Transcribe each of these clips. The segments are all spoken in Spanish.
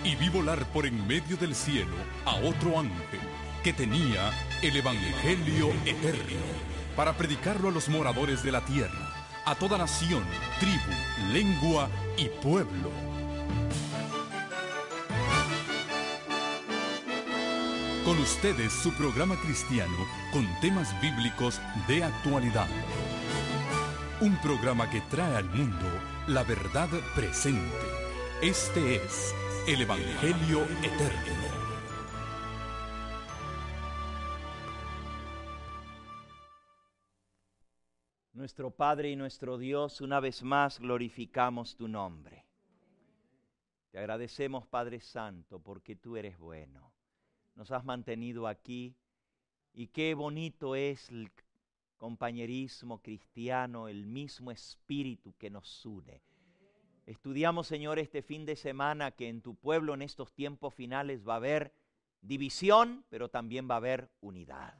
y vi volar por en medio del cielo a otro ángel que tenía el Evangelio eterno para predicarlo a los moradores de la tierra, a toda nación, tribu, lengua y pueblo. Con ustedes su programa cristiano con temas bíblicos de actualidad. Un programa que trae al mundo la verdad presente. Este es el Evangelio eterno. Nuestro Padre y nuestro Dios, una vez más glorificamos tu nombre. Te agradecemos, Padre Santo, porque tú eres bueno. Nos has mantenido aquí y qué bonito es el compañerismo cristiano, el mismo espíritu que nos une. Estudiamos, Señor, este fin de semana que en tu pueblo en estos tiempos finales va a haber división, pero también va a haber unidad.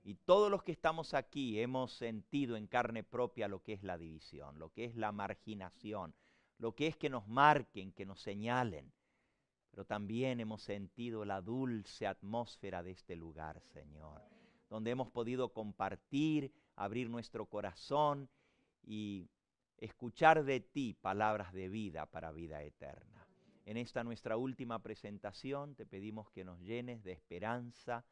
Y todos los que estamos aquí hemos sentido en carne propia lo que es la división, lo que es la marginación, lo que es que nos marquen, que nos señalen. Pero también hemos sentido la dulce atmósfera de este lugar, Señor, donde hemos podido compartir, abrir nuestro corazón y escuchar de ti palabras de vida para vida eterna. En esta nuestra última presentación te pedimos que nos llenes de esperanza,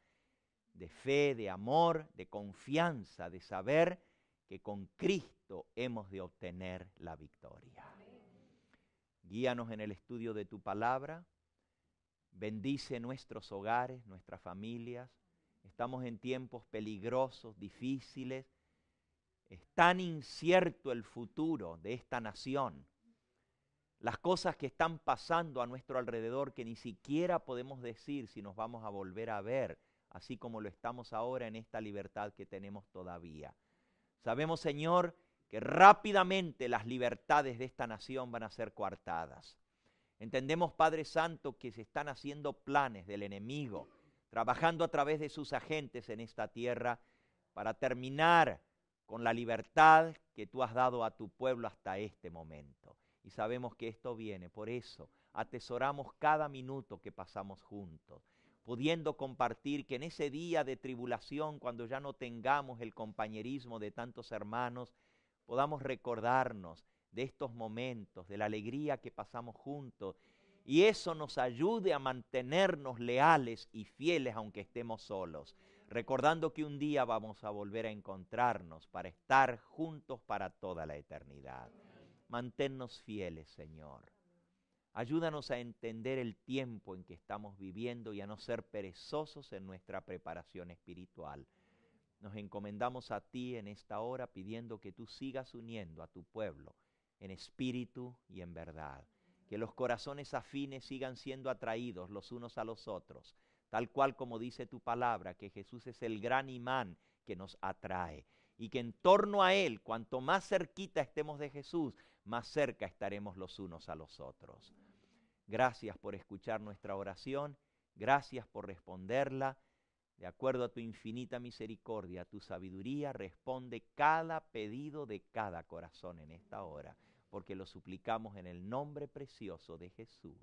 de fe, de amor, de confianza, de saber que con Cristo hemos de obtener la victoria. Guíanos en el estudio de tu palabra. Bendice nuestros hogares, nuestras familias. Estamos en tiempos peligrosos, difíciles. Es tan incierto el futuro de esta nación. Las cosas que están pasando a nuestro alrededor que ni siquiera podemos decir si nos vamos a volver a ver, así como lo estamos ahora en esta libertad que tenemos todavía. Sabemos, Señor, que rápidamente las libertades de esta nación van a ser coartadas. Entendemos, Padre Santo, que se están haciendo planes del enemigo, trabajando a través de sus agentes en esta tierra para terminar con la libertad que tú has dado a tu pueblo hasta este momento. Y sabemos que esto viene, por eso atesoramos cada minuto que pasamos juntos, pudiendo compartir que en ese día de tribulación, cuando ya no tengamos el compañerismo de tantos hermanos, podamos recordarnos de estos momentos, de la alegría que pasamos juntos, y eso nos ayude a mantenernos leales y fieles aunque estemos solos, recordando que un día vamos a volver a encontrarnos para estar juntos para toda la eternidad. Manténnos fieles, Señor. Ayúdanos a entender el tiempo en que estamos viviendo y a no ser perezosos en nuestra preparación espiritual. Nos encomendamos a ti en esta hora pidiendo que tú sigas uniendo a tu pueblo en espíritu y en verdad. Que los corazones afines sigan siendo atraídos los unos a los otros, tal cual como dice tu palabra, que Jesús es el gran imán que nos atrae. Y que en torno a Él, cuanto más cerquita estemos de Jesús, más cerca estaremos los unos a los otros. Gracias por escuchar nuestra oración, gracias por responderla. De acuerdo a tu infinita misericordia, a tu sabiduría, responde cada pedido de cada corazón en esta hora, porque lo suplicamos en el nombre precioso de Jesús.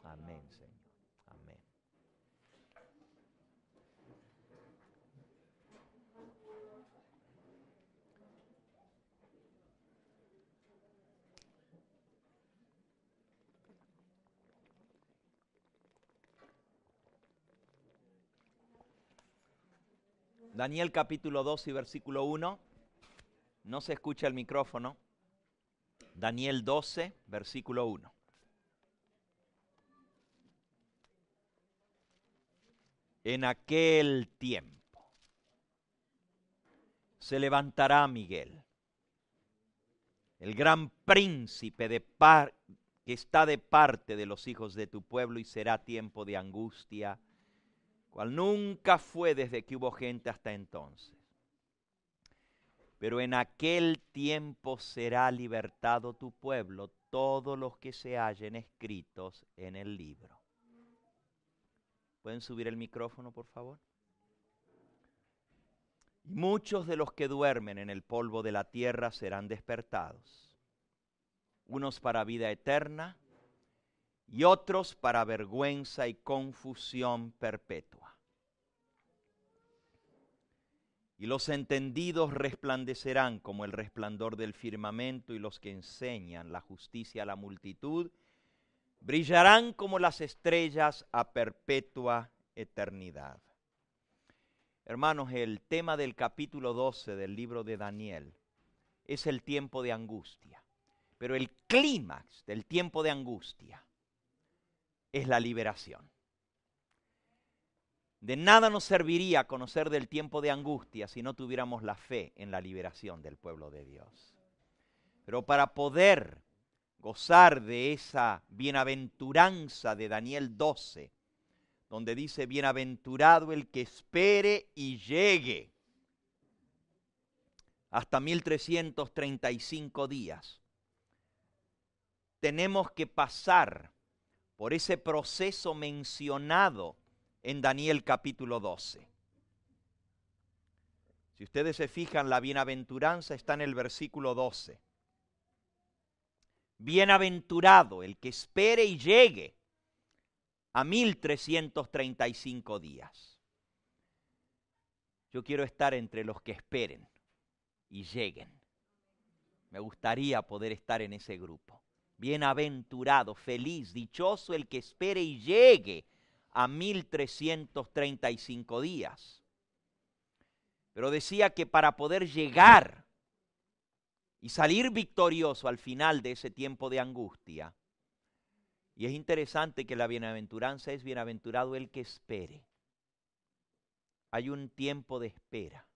Amén, Señor. Amén. Daniel capítulo 2 y versículo 1. No se escucha el micrófono. Daniel 12, versículo 1. En aquel tiempo se levantará Miguel, el gran príncipe que está de parte de los hijos de tu pueblo, y será tiempo de angustia, cual nunca fue desde que hubo gente hasta entonces. Pero en aquel tiempo será libertado tu pueblo, todos los que se hallen escritos en el libro. ¿Pueden subir el micrófono, por favor? Muchos de los que duermen en el polvo de la tierra serán despertados, unos para vida eterna y otros para vergüenza y confusión perpetua. Y los entendidos resplandecerán como el resplandor del firmamento, y los que enseñan la justicia a la multitud brillarán como las estrellas a perpetua eternidad. Hermanos, el tema del capítulo 12 del libro de Daniel es el tiempo de angustia, pero el clímax del tiempo de angustia es la liberación. De nada nos serviría conocer del tiempo de angustia si no tuviéramos la fe en la liberación del pueblo de Dios. Pero para poder gozar de esa bienaventuranza de Daniel 12, donde dice, bienaventurado el que espere y llegue hasta 1335 días, tenemos que pasar por ese proceso mencionado en Daniel capítulo 12. Si ustedes se fijan, la bienaventuranza está en el versículo 12. Bienaventurado el que espere y llegue a 1335 días. Yo quiero estar entre los que esperen y lleguen. Me gustaría poder estar en ese grupo. Bienaventurado, feliz, dichoso el que espere y llegue a 1335 días. Pero decía que para poder llegar y salir victorioso al final de ese tiempo de angustia, y es interesante que la bienaventuranza es bienaventurado el que espere. Hay un tiempo de espera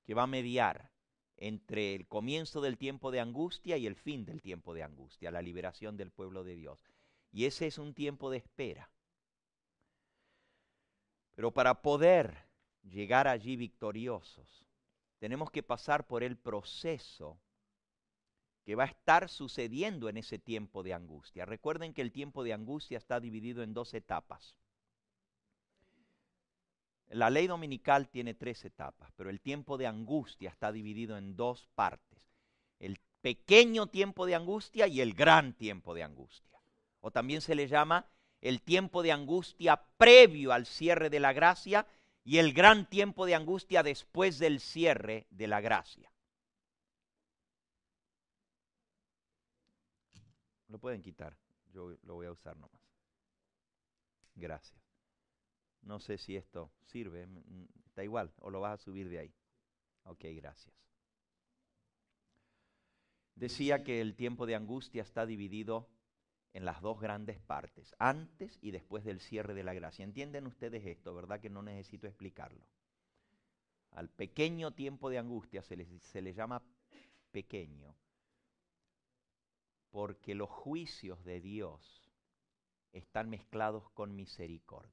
que va a mediar entre el comienzo del tiempo de angustia y el fin del tiempo de angustia, la liberación del pueblo de Dios. Y ese es un tiempo de espera. Pero para poder llegar allí victoriosos, tenemos que pasar por el proceso que va a estar sucediendo en ese tiempo de angustia. Recuerden que el tiempo de angustia está dividido en 2 etapas. La ley dominical tiene 3 etapas, pero el tiempo de angustia está dividido en 2 partes. El pequeño tiempo de angustia y el gran tiempo de angustia. O también se le llama el tiempo de angustia previo al cierre de la gracia y el gran tiempo de angustia después del cierre de la gracia. Lo pueden quitar, yo lo voy a usar nomás. Gracias. No sé si esto sirve, está igual, o lo vas a subir de ahí. Ok, gracias. Decía que el tiempo de angustia está dividido en las 2 grandes partes, antes y después del cierre de la gracia. ¿Entienden ustedes esto, verdad que no necesito explicarlo? Al pequeño tiempo de angustia se le llama pequeño, porque los juicios de Dios están mezclados con misericordia.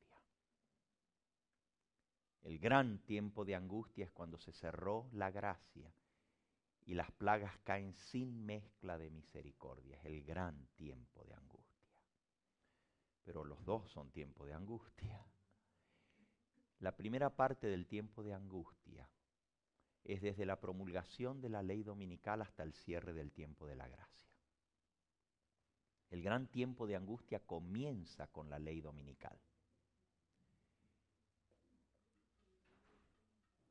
El gran tiempo de angustia es cuando se cerró la gracia y las plagas caen sin mezcla de misericordia. Es el gran tiempo de angustia. Pero los 2 son tiempo de angustia. La primera parte del tiempo de angustia es desde la promulgación de la ley dominical hasta el cierre del tiempo de la gracia. El gran tiempo de angustia comienza con la ley dominical.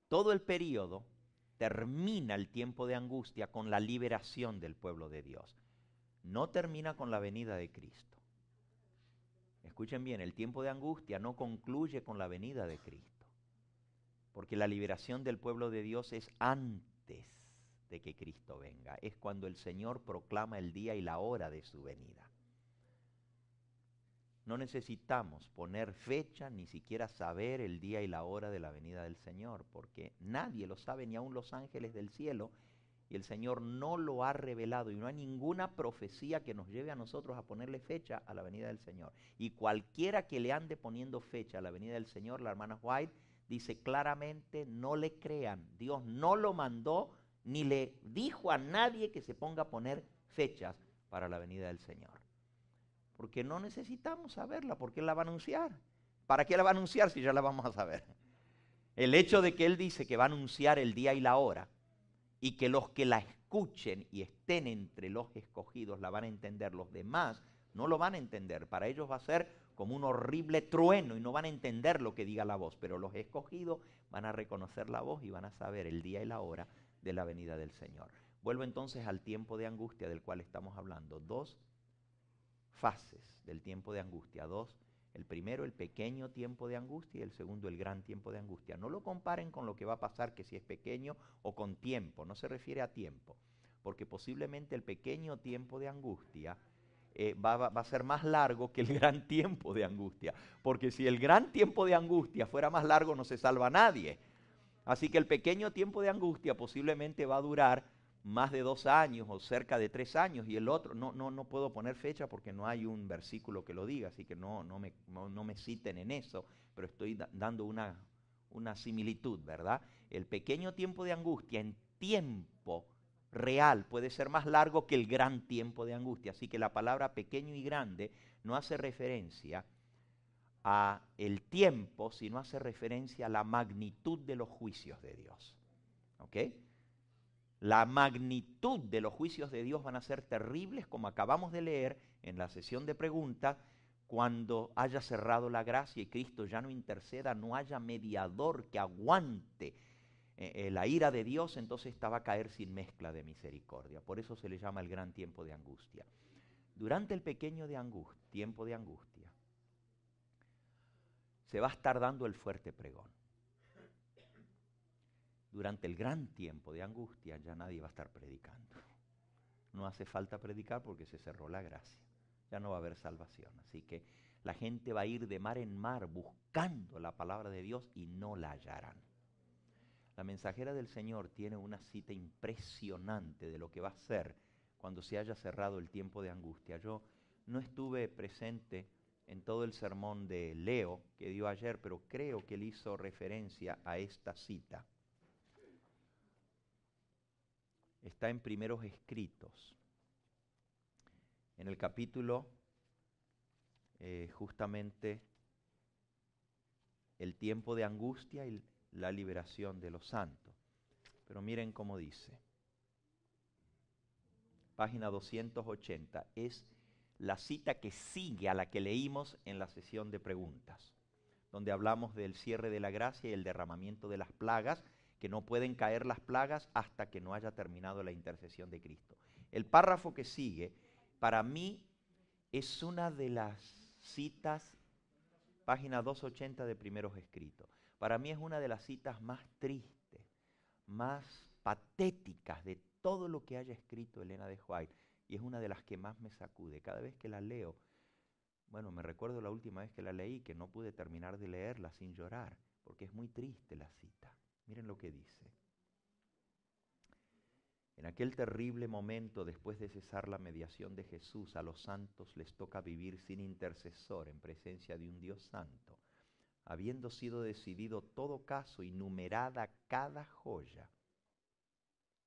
Todo el periodo termina el tiempo de angustia con la liberación del pueblo de Dios. No termina con la venida de Cristo. Escuchen bien, el tiempo de angustia no concluye con la venida de Cristo, porque la liberación del pueblo de Dios es antes de que Cristo venga. Es cuando el Señor proclama el día y la hora de su venida. No necesitamos poner fecha, ni siquiera saber el día y la hora de la venida del Señor, porque nadie lo sabe, ni aun los ángeles del cielo, y el Señor no lo ha revelado, y no hay ninguna profecía que nos lleve a nosotros a ponerle fecha a la venida del Señor. Y cualquiera que le ande poniendo fecha a la venida del Señor, la hermana White dice claramente, no le crean, Dios no lo mandó, ni le dijo a nadie que se ponga a poner fechas para la venida del Señor. Porque no necesitamos saberla, porque Él la va a anunciar. ¿Para qué la va a anunciar si ya la vamos a saber? El hecho de que Él dice que va a anunciar el día y la hora, y que los que la escuchen y estén entre los escogidos la van a entender, los demás No lo van a entender. Para ellos va a ser como un horrible trueno y no van a entender lo que diga la voz. Pero los escogidos van a reconocer la voz y van a saber el día y la hora de la venida del Señor. Vuelvo entonces al tiempo de angustia del cual estamos hablando. Dos fases del tiempo de angustia. El primero, el pequeño tiempo de angustia, y el segundo, el gran tiempo de angustia. No lo comparen con lo que va a pasar, que si es pequeño o con tiempo. No se refiere a tiempo, porque posiblemente el pequeño tiempo de angustia va a ser más largo que el gran tiempo de angustia. Porque si el gran tiempo de angustia fuera más largo, no se salva nadie. Así que el pequeño tiempo de angustia posiblemente va a durar más de 2 años o cerca de 3 años, y el otro, no puedo poner fecha porque no hay un versículo que lo diga, así que no me citen en eso, pero estoy dando una similitud, ¿verdad? El pequeño tiempo de angustia en tiempo real puede ser más largo que el gran tiempo de angustia, así que la palabra pequeño y grande no hace referencia a el tiempo, sino hace referencia a la magnitud de los juicios de Dios, ¿ok? La magnitud de los juicios de Dios van a ser terribles, como acabamos de leer en la sesión de preguntas, cuando haya cerrado la gracia y Cristo ya no interceda, no haya mediador que aguante la ira de Dios, entonces esta va a caer sin mezcla de misericordia. Por eso se le llama el gran tiempo de angustia. Durante el pequeño tiempo de angustia, se va a estar dando el fuerte pregón. Durante el gran tiempo de angustia ya nadie va a estar predicando. No hace falta predicar porque se cerró la gracia. Ya no va a haber salvación. Así que la gente va a ir de mar en mar buscando la palabra de Dios y no la hallarán. La mensajera del Señor tiene una cita impresionante de lo que va a ser cuando se haya cerrado el tiempo de angustia. Yo no estuve presente en todo el sermón de Leo que dio ayer, pero creo que él hizo referencia a esta cita. Está en Primeros Escritos, en el capítulo justamente el tiempo de angustia y la liberación de los santos. Pero miren cómo dice, página 280, es la cita que sigue a la que leímos en la sesión de preguntas, donde hablamos del cierre de la gracia y el derramamiento de las plagas, que no pueden caer las plagas hasta que no haya terminado la intercesión de Cristo. El párrafo que sigue, para mí, es una de las citas, página 280 de Primeros Escritos. Para mí es una de las citas más tristes, más patéticas de todo lo que haya escrito Elena de White, y es una de las que más me sacude. Cada vez que la leo, bueno, me recuerdo la última vez que la leí, que no pude terminar de leerla sin llorar, porque es muy triste la cita. Miren lo que dice. En aquel terrible momento, después de cesar la mediación de Jesús, a los santos les toca vivir sin intercesor en presencia de un Dios santo. Habiendo sido decidido todo caso y numerada cada joya,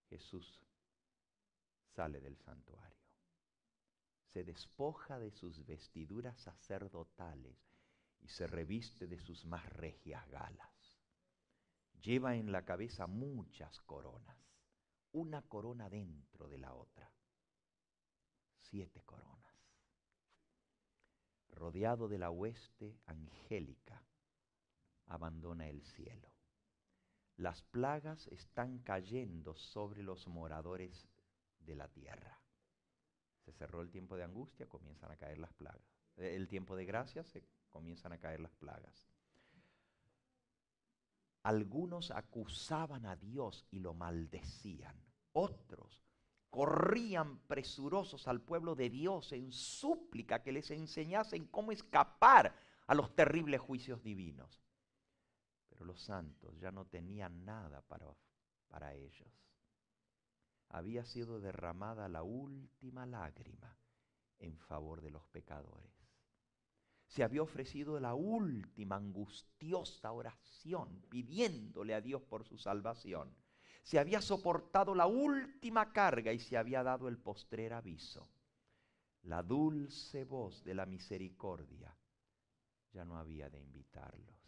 Jesús sale del santuario. Se despoja de sus vestiduras sacerdotales y se reviste de sus más regias galas. Lleva en la cabeza muchas coronas, una corona dentro de la otra, 7 coronas. Rodeado de la hueste angélica, abandona el cielo. Las plagas están cayendo sobre los moradores de la tierra. Se cerró el tiempo de angustia, comienzan a caer las plagas. El tiempo de gracia, se comienzan a caer las plagas. Algunos acusaban a Dios y lo maldecían. Otros corrían presurosos al pueblo de Dios en súplica que les enseñasen cómo escapar a los terribles juicios divinos. Pero los santos ya no tenían nada para ellos. Había sido derramada la última lágrima en favor de los pecadores. Se había ofrecido la última angustiosa oración pidiéndole a Dios por su salvación. Se había soportado la última carga y se había dado el postrer aviso. La dulce voz de la misericordia ya no había de invitarlos.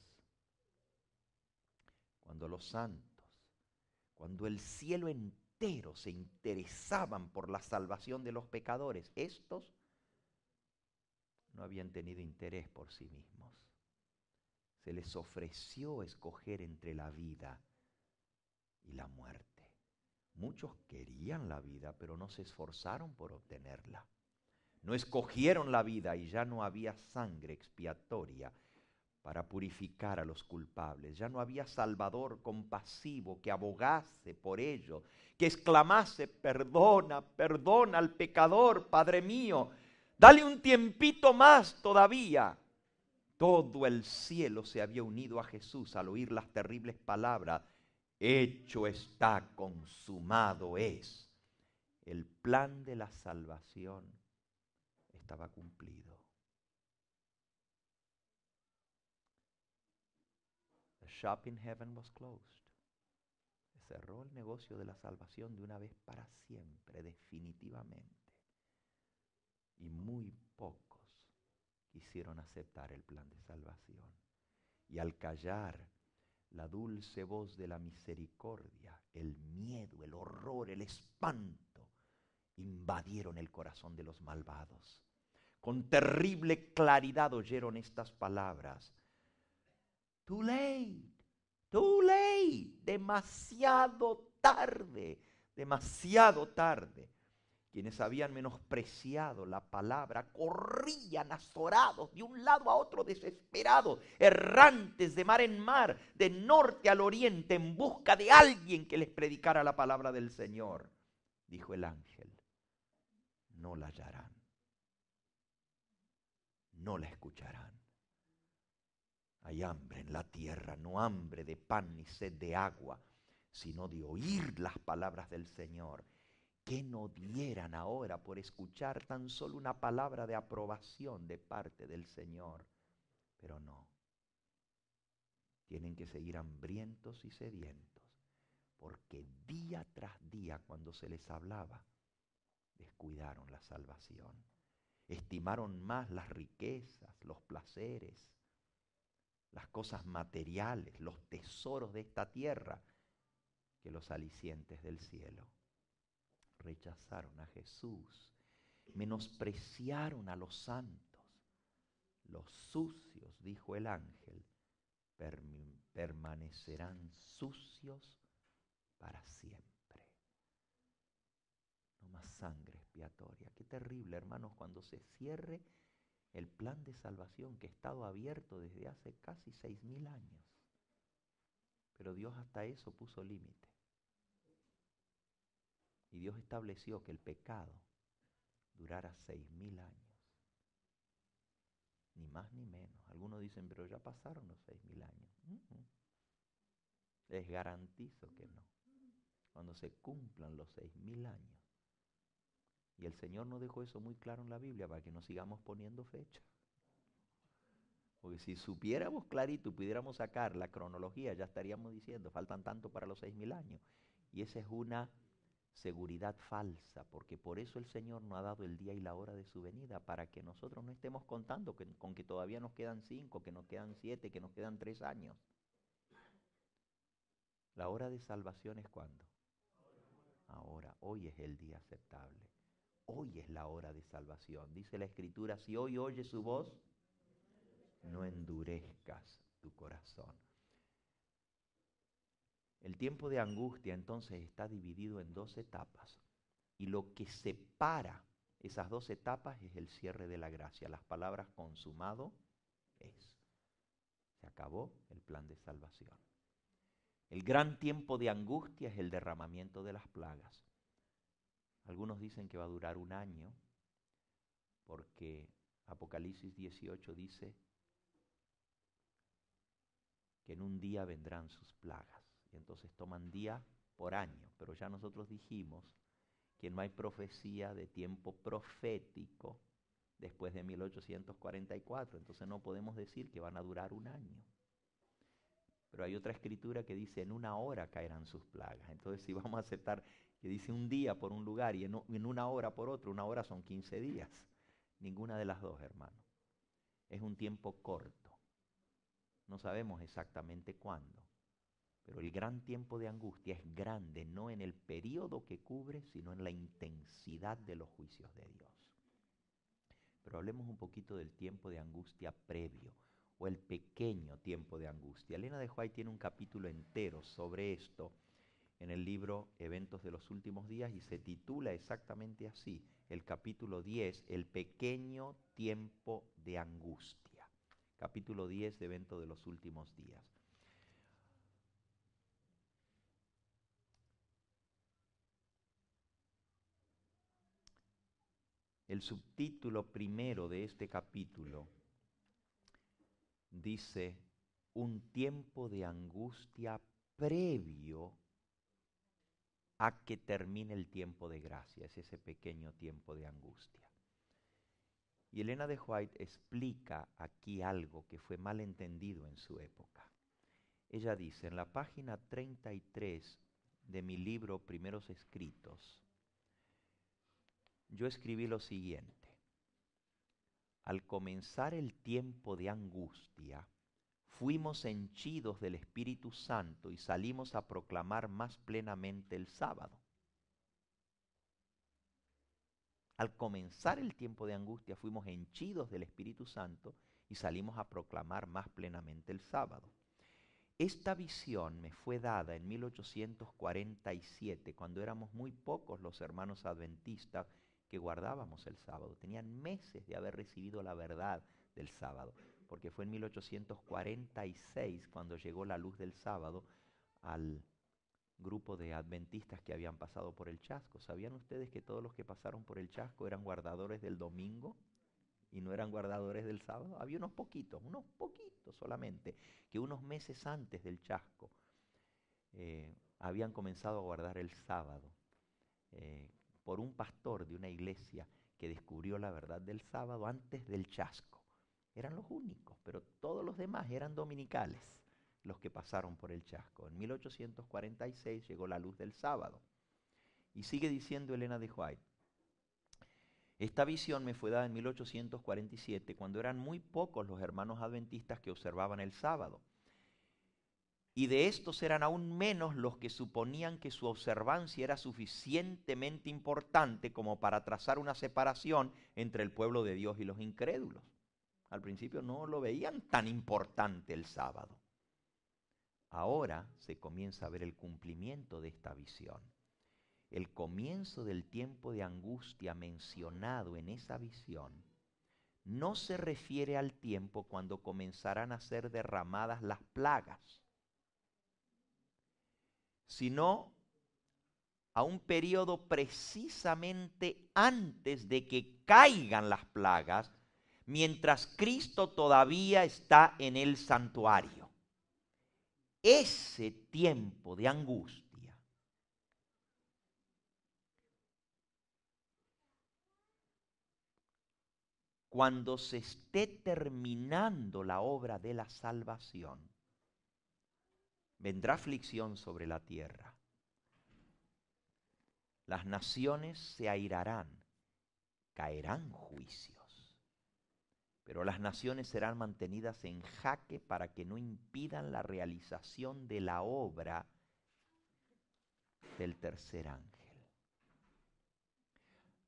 Cuando los santos, cuando el cielo entero se interesaban por la salvación de los pecadores, estos no habían tenido interés por sí mismos. Se les ofreció escoger entre la vida y la muerte. Muchos querían la vida, pero no se esforzaron por obtenerla. No escogieron la vida y ya no había sangre expiatoria para purificar a los culpables. Ya no había Salvador compasivo que abogase por ellos, que exclamase: perdona, perdona al pecador, Padre mío, dale un tiempito más todavía. Todo el cielo se había unido a Jesús al oír las terribles palabras: hecho está, consumado es. El plan de la salvación estaba cumplido. The shop in heaven was closed. Se cerró el negocio de la salvación de una vez para siempre, definitivamente. Y muy pocos quisieron aceptar el plan de salvación. Y al callar la dulce voz de la misericordia, el miedo, el horror, el espanto invadieron el corazón de los malvados. Con terrible claridad oyeron estas palabras: too late, too late, demasiado tarde, demasiado tarde. Quienes habían menospreciado la palabra corrían azorados de un lado a otro, desesperados, errantes de mar en mar, de norte al oriente, en busca de alguien que les predicara la palabra del Señor. Dijo el ángel: no la hallarán, no la escucharán. Hay hambre en la tierra, no hambre de pan ni sed de agua, sino de oír las palabras del Señor. ¿Qué no dieran ahora por escuchar tan solo una palabra de aprobación de parte del Señor? Pero no. Tienen que seguir hambrientos y sedientos, porque día tras día, cuando se les hablaba, descuidaron la salvación. Estimaron más las riquezas, los placeres, las cosas materiales, los tesoros de esta tierra, que los alicientes del cielo. Rechazaron a Jesús, menospreciaron a los santos. Los sucios, dijo el ángel, permanecerán sucios para siempre. No más sangre expiatoria. Qué terrible, hermanos, cuando se cierre el plan de salvación que ha estado abierto desde hace casi 6.000 años. Pero Dios hasta eso puso límite. Y Dios estableció que el pecado durara 6.000 años. Ni más ni menos. Algunos dicen, pero ya pasaron los 6.000 años. Les garantizo que no. Cuando se cumplan los 6.000 años. Y el Señor nos dejó eso muy claro en la Biblia para que no sigamos poniendo fecha. Porque si supiéramos clarito y pudiéramos sacar la cronología, ya estaríamos diciendo, faltan tanto para los 6.000 años. Y esa es una seguridad falsa, porque por eso el Señor nos ha dado el día y la hora de su venida, para que nosotros no estemos contando con que todavía nos quedan 5, que nos quedan 7, que nos quedan 3 años. La hora de salvación es ¿cuándo? Ahora, hoy es el día aceptable. Hoy es la hora de salvación. Dice la Escritura: si hoy oyes su voz, no endurezcas tu corazón. El tiempo de angustia entonces está dividido en 2 etapas. Y lo que separa esas 2 etapas es el cierre de la gracia. Las palabras consumado es. Se acabó el plan de salvación. El gran tiempo de angustia es el derramamiento de las plagas. Algunos dicen que va a durar 1 año, porque Apocalipsis 18 dice que en un día vendrán sus plagas. Y entonces toman día por año. Pero ya nosotros dijimos que no hay profecía de tiempo profético después de 1844. Entonces no podemos decir que van a durar 1 año. Pero hay otra escritura que dice: en 1 hora caerán sus plagas. Entonces si vamos a aceptar que dice 1 día por un lugar y en 1 hora por otro, 1 hora son 15 días. Ninguna de las dos, hermano. Es un tiempo corto. No sabemos exactamente cuándo. Pero el gran tiempo de angustia es grande, no en el periodo que cubre, sino en la intensidad de los juicios de Dios. pero hablemos un poquito del tiempo de angustia previo, o el pequeño tiempo de angustia. Elena de White tiene un capítulo entero sobre esto en el libro Eventos de los Últimos Días y se titula exactamente así, el capítulo 10, el pequeño tiempo de angustia. Capítulo 10 de Eventos de los Últimos Días. El subtítulo primero de este capítulo dice, un tiempo de angustia previo a que termine el tiempo de gracia, es ese pequeño tiempo de angustia. Y Elena de White explica aquí algo que fue mal entendido en su época. Ella dice, en la página 33 de mi libro Primeros Escritos, yo escribí lo siguiente: al comenzar el tiempo de angustia, fuimos henchidos del Espíritu Santo y salimos a proclamar más plenamente el sábado. Al comenzar el tiempo de angustia, fuimos henchidos del Espíritu Santo y salimos a proclamar más plenamente el sábado. Esta visión me fue dada en 1847, cuando éramos muy pocos los hermanos adventistas que guardábamos el sábado. Tenían meses de haber recibido la verdad del sábado, porque fue en 1846 cuando llegó la luz del sábado al grupo de adventistas que habían pasado por el Chasco. ¿Sabían ustedes que todos los que pasaron por el Chasco eran guardadores del domingo y no eran guardadores del sábado? Había unos poquitos solamente, que unos meses antes del Chasco habían comenzado a guardar el sábado por un pastor de una iglesia que descubrió la verdad del sábado antes del Chasco. Eran los únicos, pero todos los demás eran dominicales, los que pasaron por el Chasco. En 1846 llegó la luz del sábado. Y sigue diciendo Elena de White, esta visión me fue dada en 1847, cuando eran muy pocos los hermanos adventistas que observaban el sábado. Y de estos eran aún menos los que suponían que su observancia era suficientemente importante como para trazar una separación entre el pueblo de Dios y los incrédulos. Al principio no lo veían tan importante el sábado. Ahora se comienza a ver el cumplimiento de esta visión. El comienzo del tiempo de angustia mencionado en esa visión no se refiere al tiempo cuando comenzarán a ser derramadas las plagas, sino a un periodo precisamente antes de que caigan las plagas, mientras Cristo todavía está en el santuario. Ese tiempo de angustia cuando se esté terminando la obra de la salvación, vendrá aflicción sobre la tierra. Las naciones se airarán, caerán juicios, pero las naciones serán mantenidas en jaque para que no impidan la realización de la obra del tercer ángel.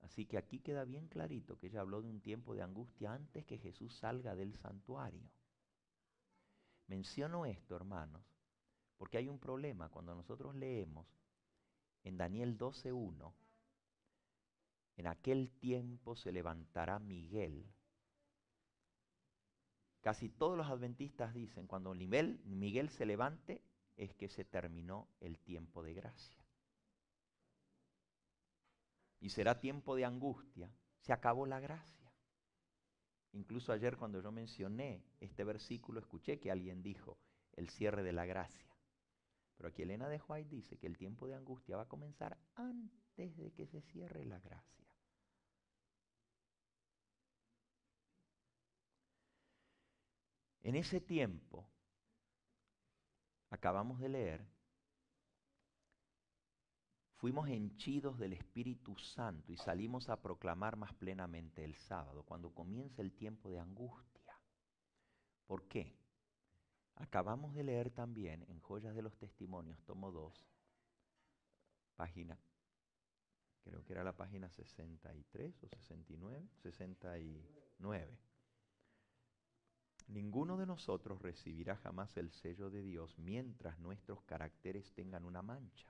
Así que aquí queda bien clarito que ella habló de un tiempo de angustia antes que Jesús salga del santuario. Menciono esto, hermanos, porque hay un problema cuando nosotros leemos en Daniel 12:1, en aquel tiempo se levantará Miguel. Casi todos los adventistas dicen, cuando Miguel se levante, es que se terminó el tiempo de gracia. Y será tiempo de angustia, se acabó la gracia. Incluso ayer cuando yo mencioné este versículo, escuché que alguien dijo, el cierre de la gracia. Pero aquí Elena de White dice que el tiempo de angustia va a comenzar antes de que se cierre la gracia. En ese tiempo, acabamos de leer, fuimos henchidos del Espíritu Santo y salimos a proclamar más plenamente el sábado, cuando comienza el tiempo de angustia. ¿Por qué? Acabamos de leer también en Joyas de los Testimonios, tomo 2, página, creo que era la página 63 o 69, 9. Ninguno de nosotros recibirá jamás el sello de Dios mientras nuestros caracteres tengan una mancha.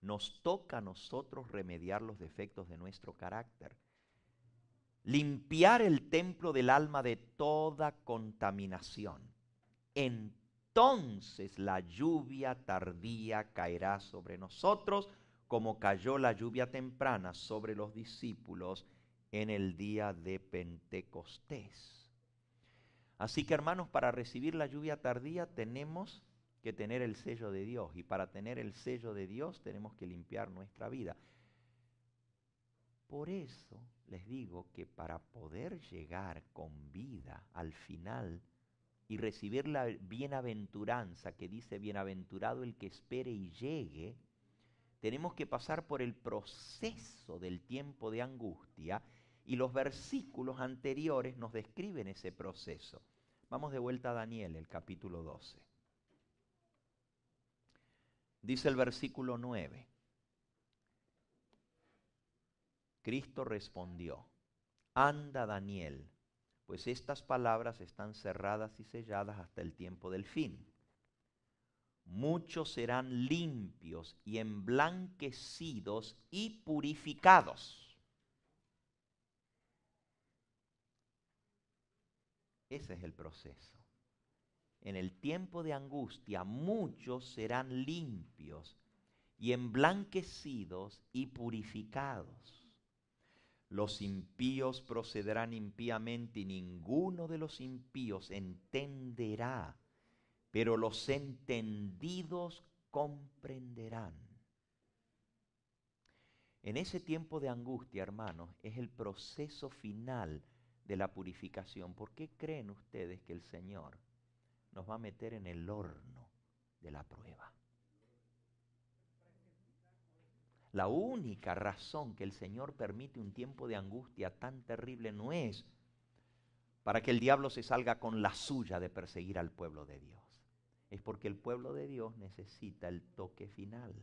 Nos toca a nosotros remediar los defectos de nuestro carácter, limpiar el templo del alma de toda contaminación. Entonces la lluvia tardía caerá sobre nosotros, como cayó la lluvia temprana sobre los discípulos en el día de Pentecostés. Así que, hermanos, para recibir la lluvia tardía tenemos que tener el sello de Dios, y para tener el sello de Dios tenemos que limpiar nuestra vida. Por eso les digo que para poder llegar con vida al final y recibir la bienaventuranza que dice: bienaventurado el que espere y llegue, tenemos que pasar por el proceso del tiempo de angustia, y los versículos anteriores nos describen ese proceso. Vamos de vuelta a Daniel, el capítulo 12. Dice el versículo 9. Cristo respondió: anda, Daniel, pues estas palabras están cerradas y selladas hasta el tiempo del fin. Muchos serán limpios y emblanquecidos y purificados. Ese es el proceso. En el tiempo de angustia, muchos serán limpios y emblanquecidos y purificados. Los impíos procederán impíamente y ninguno de los impíos entenderá, pero los entendidos comprenderán. En ese tiempo de angustia, hermanos, es el proceso final de la purificación. ¿Por qué creen ustedes que el Señor nos va a meter en el horno de la prueba? La única razón que el Señor permite un tiempo de angustia tan terrible no es para que el diablo se salga con la suya de perseguir al pueblo de Dios. Es porque el pueblo de Dios necesita el toque final.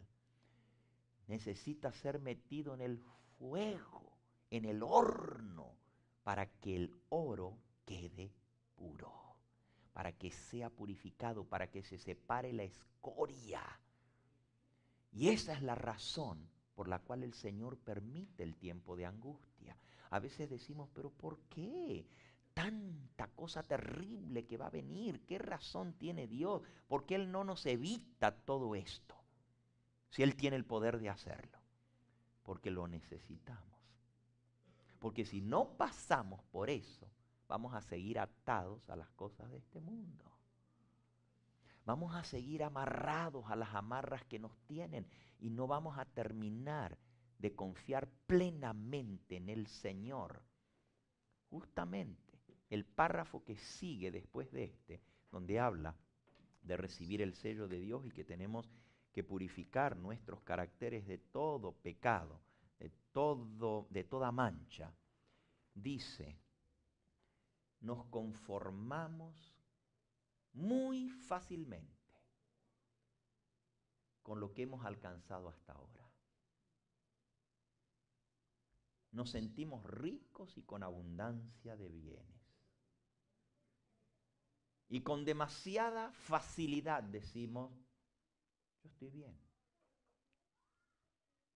Necesita ser metido en el fuego, en el horno, para que el oro quede puro, para que sea purificado, para que se separe la escoria. Y esa es la razón por la cual el Señor permite el tiempo de angustia. A veces decimos: ¿pero por qué? Tanta cosa terrible que va a venir. ¿Qué razón tiene Dios? ¿Por qué Él no nos evita todo esto? Si Él tiene el poder de hacerlo. Porque lo necesitamos. Porque si no pasamos por eso, vamos a seguir atados a las cosas de este mundo. Vamos a seguir amarrados a las amarras que nos tienen y no vamos a terminar de confiar plenamente en el Señor. Justamente el párrafo que sigue después de este, donde habla de recibir el sello de Dios y que tenemos que purificar nuestros caracteres de todo pecado, de toda mancha, dice: nos conformamos muy fácilmente con lo que hemos alcanzado hasta ahora. Nos sentimos ricos y con abundancia de bienes. Y con demasiada facilidad decimos: yo estoy bien.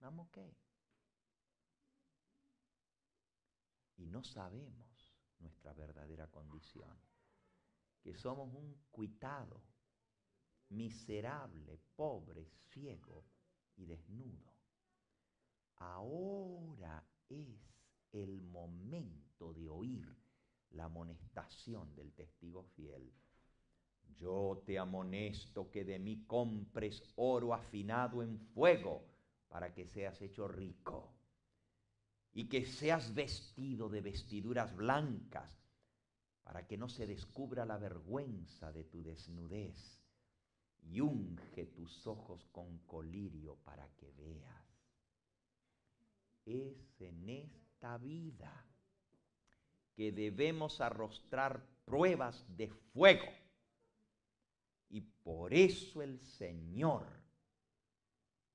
I'm okay. Y no sabemos nuestra verdadera condición, que somos un cuitado, miserable, pobre, ciego y desnudo. Ahora es el momento de oír la amonestación del testigo fiel. Yo te amonesto que de mí compres oro afinado en fuego para que seas hecho rico, y que seas vestido de vestiduras blancas para que no se descubra la vergüenza de tu desnudez, y unge tus ojos con colirio para que veas. Es en esta vida que debemos arrostrar pruebas de fuego, y por eso el Señor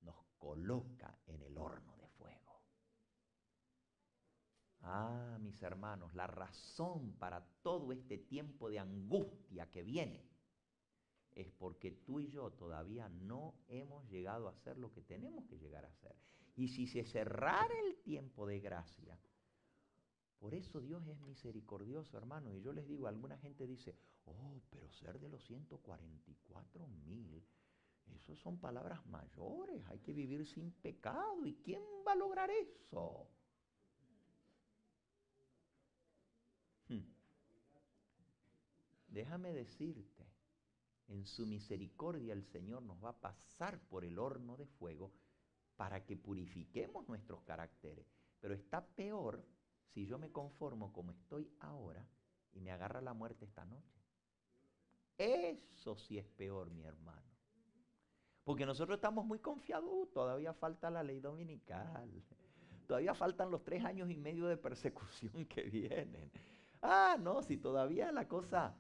nos coloca en el horno de fuego. Ah, mis hermanos, la razón para todo este tiempo de angustia que viene es porque tú y yo todavía no hemos llegado a hacer lo que tenemos que llegar a hacer. Y si se cerrara el tiempo de gracia, por eso Dios es misericordioso, hermanos. Y yo les digo, alguna gente dice, oh, pero ser de los 144,000, eso son palabras mayores, hay que vivir sin pecado. ¿Y quién va a lograr eso? Déjame decirte, en su misericordia el Señor nos va a pasar por el horno de fuego para que purifiquemos nuestros caracteres. Pero está peor si yo me conformo como estoy ahora y me agarra la muerte esta noche. Eso sí es peor, mi hermano. Porque nosotros estamos muy confiados, todavía falta la ley dominical, todavía faltan los 3 años y medio de persecución que vienen. No, si todavía la cosa...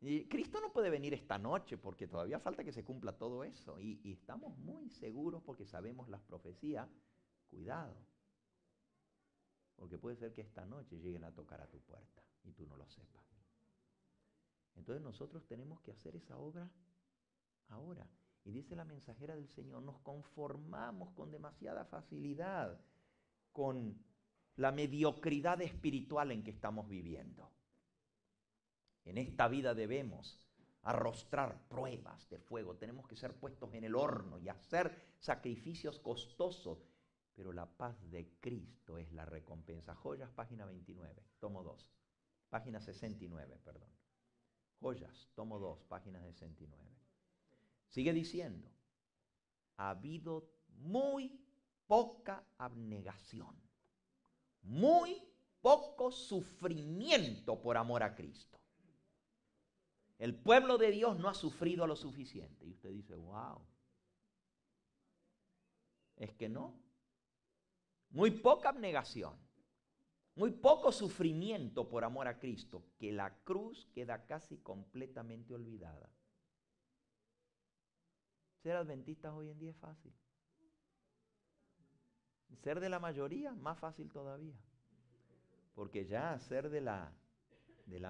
Y Cristo no puede venir esta noche porque todavía falta que se cumpla todo eso. Y estamos muy seguros porque sabemos las profecías. Cuidado, porque puede ser que esta noche lleguen a tocar a tu puerta y tú no lo sepas. Entonces nosotros tenemos que hacer esa obra ahora. Y dice la mensajera del Señor, nos conformamos con demasiada facilidad con la mediocridad espiritual en que estamos viviendo. En esta vida debemos arrostrar pruebas de fuego, tenemos que ser puestos en el horno y hacer sacrificios costosos, pero la paz de Cristo es la recompensa. Joyas, página 29, tomo 2, página 69, perdón. Joyas, tomo 2, página 69. Sigue diciendo, ha habido muy poca abnegación, muy poco sufrimiento por amor a Cristo. El pueblo de Dios no ha sufrido lo suficiente. Y usted dice, wow. Es que no. Muy poca abnegación. Muy poco sufrimiento por amor a Cristo. Que la cruz queda casi completamente olvidada. Ser adventistas hoy en día es fácil. Ser de la mayoría, más fácil todavía. Porque ya ser de la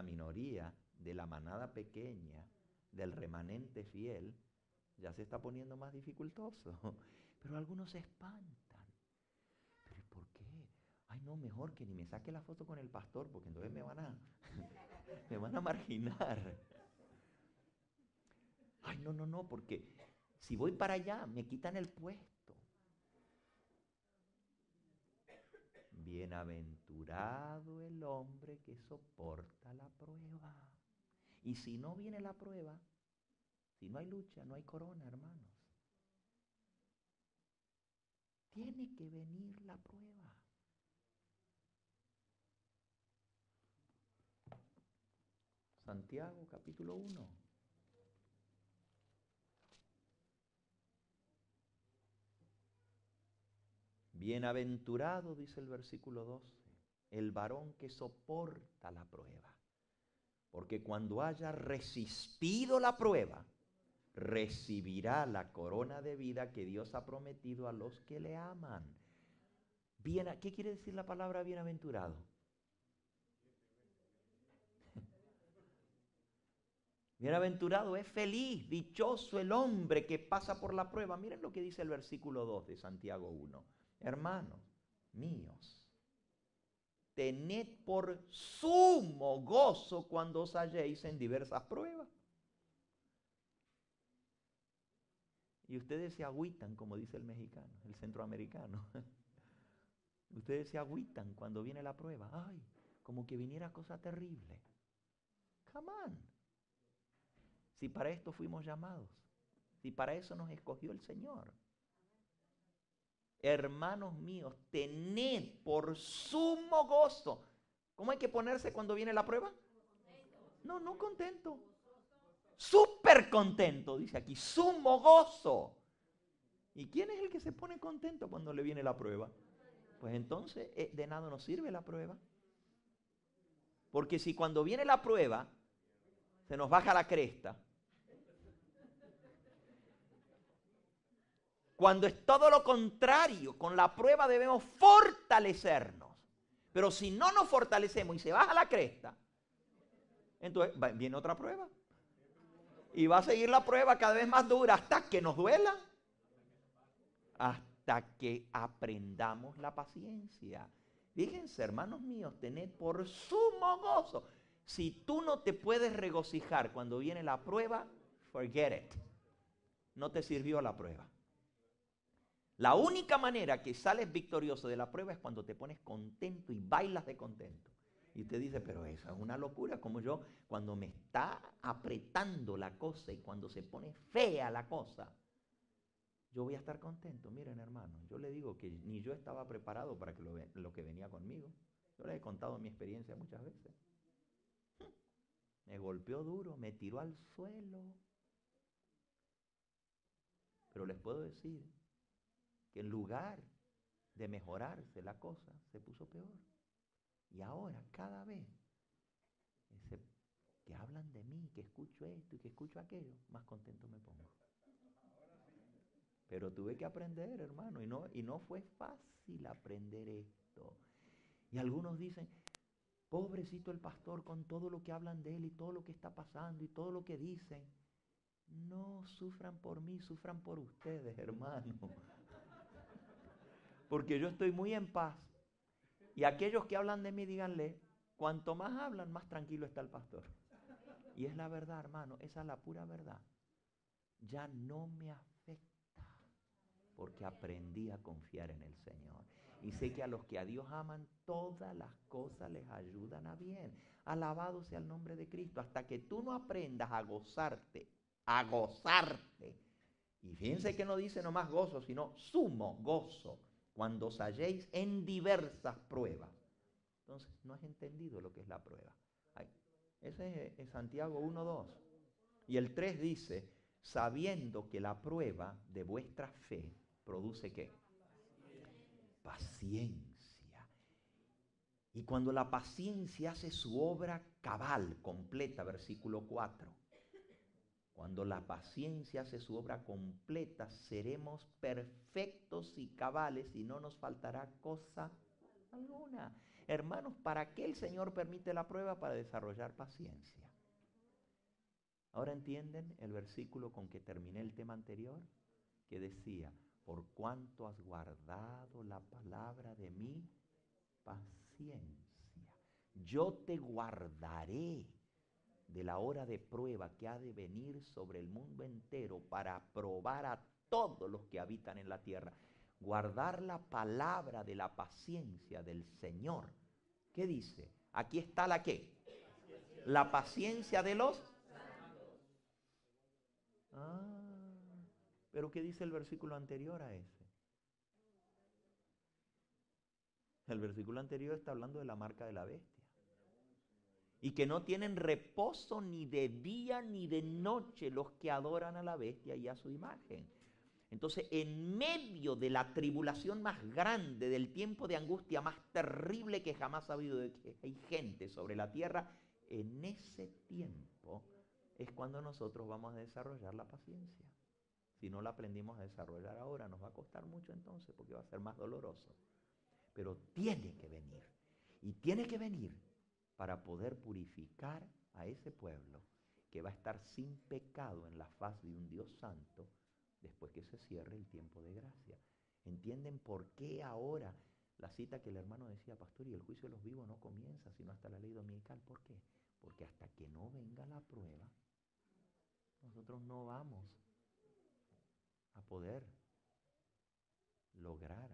minoría, de la manada pequeña, del remanente fiel, ya se está poniendo más dificultoso. Pero algunos se espantan. ¿Pero por qué? Ay, no, mejor que ni me saque la foto con el pastor, porque entonces me van a marginar. Ay, no, porque si voy para allá, me quitan el puesto. Bienaventurado el hombre que soporta la prueba. Y si no viene la prueba, si no hay lucha, no hay corona, hermanos. Tiene que venir la prueba. Santiago, capítulo 1. Bienaventurado, dice el versículo 12, el varón que soporta la prueba. Porque cuando haya resistido la prueba, recibirá la corona de vida que Dios ha prometido a los que le aman. ¿Qué quiere decir la palabra bienaventurado? Bienaventurado es feliz, dichoso el hombre que pasa por la prueba. Miren lo que dice el versículo 2 de Santiago 1. Hermanos míos, tened por sumo gozo cuando os halléis en diversas pruebas. Y ustedes se agüitan, como dice el mexicano, el centroamericano. Ustedes se agüitan cuando viene la prueba. Ay, como que viniera cosa terrible. Come on. Si para esto fuimos llamados, si para eso nos escogió el Señor. Hermanos míos, tened por sumo gozo. ¿Cómo hay que ponerse cuando viene la prueba? No contento. Súper contento, dice aquí, sumo gozo. ¿Y quién es el que se pone contento cuando le viene la prueba? Pues entonces de nada nos sirve la prueba. Porque si cuando viene la prueba se nos baja la cresta, cuando es todo lo contrario, con la prueba debemos fortalecernos. Pero si no nos fortalecemos y se baja la cresta, entonces viene otra prueba. Y va a seguir la prueba cada vez más dura hasta que nos duela. Hasta que aprendamos la paciencia. Fíjense, hermanos míos, tened por sumo gozo. Si tú no te puedes regocijar cuando viene la prueba, forget it. No te sirvió la prueba. La única manera que sales victorioso de la prueba es cuando te pones contento y bailas de contento. Y usted dice, pero esa es una locura, como yo, cuando me está apretando la cosa y cuando se pone fea la cosa, yo voy a estar contento. Miren, hermano, yo le digo que ni yo estaba preparado para que lo que venía conmigo. Yo les he contado mi experiencia muchas veces. Me golpeó duro, me tiró al suelo. Pero les puedo decir que en lugar de mejorarse la cosa, se puso peor. Y ahora, cada vez que hablan de mí, que escucho esto y que escucho aquello, más contento me pongo. Pero tuve que aprender, hermano, y no fue fácil aprender esto. Y algunos dicen, pobrecito el pastor con todo lo que hablan de él y todo lo que está pasando y todo lo que dicen. No sufran por mí, sufran por ustedes, hermano. Porque yo estoy muy en paz. Y aquellos que hablan de mí, díganle, cuanto más hablan, más tranquilo está el pastor. Y es la verdad, hermano, esa es la pura verdad. Ya no me afecta, porque aprendí a confiar en el Señor. Y sé que a los que a Dios aman, todas las cosas les ayudan a bien. Alabado sea el nombre de Cristo. Hasta que tú no aprendas a gozarte. Y fíjense que no dice nomás gozo, sino sumo gozo, cuando os halléis en diversas pruebas. Entonces, no has entendido lo que es la prueba. Ese es Santiago 1:2. Y el 3 dice, sabiendo que la prueba de vuestra fe produce ¿qué? Paciencia. Y cuando la paciencia hace su obra cabal, completa, versículo 4. Cuando la paciencia hace su obra completa, seremos perfectos y cabales y no nos faltará cosa alguna. Hermanos, ¿para qué el Señor permite la prueba? Para desarrollar paciencia. ¿Ahora entienden el versículo con que terminé el tema anterior? Que decía, por cuanto has guardado la palabra de mi paciencia, yo te guardaré de la hora de prueba que ha de venir sobre el mundo entero para probar a todos los que habitan en la tierra. Guardar la palabra de la paciencia del Señor. ¿Qué dice? Aquí está la ¿qué? La paciencia de los santos. Pero ¿qué dice el versículo anterior a ese? El versículo anterior está hablando de la marca de la bestia. Y que no tienen reposo ni de día ni de noche los que adoran a la bestia y a su imagen. Entonces, en medio de la tribulación más grande, del tiempo de angustia más terrible que jamás ha habido, de que hay gente sobre la tierra, en ese tiempo es cuando nosotros vamos a desarrollar la paciencia. Si no la aprendimos a desarrollar ahora, nos va a costar mucho entonces, porque va a ser más doloroso. Pero tiene que venir. Y tiene que venir para poder purificar a ese pueblo que va a estar sin pecado en la faz de un Dios santo después que se cierre el tiempo de gracia. ¿Entienden por qué ahora la cita que el hermano decía, pastor, y el juicio de los vivos no comienza sino hasta la ley dominical? ¿Por qué? Porque hasta que no venga la prueba, nosotros no vamos a poder lograr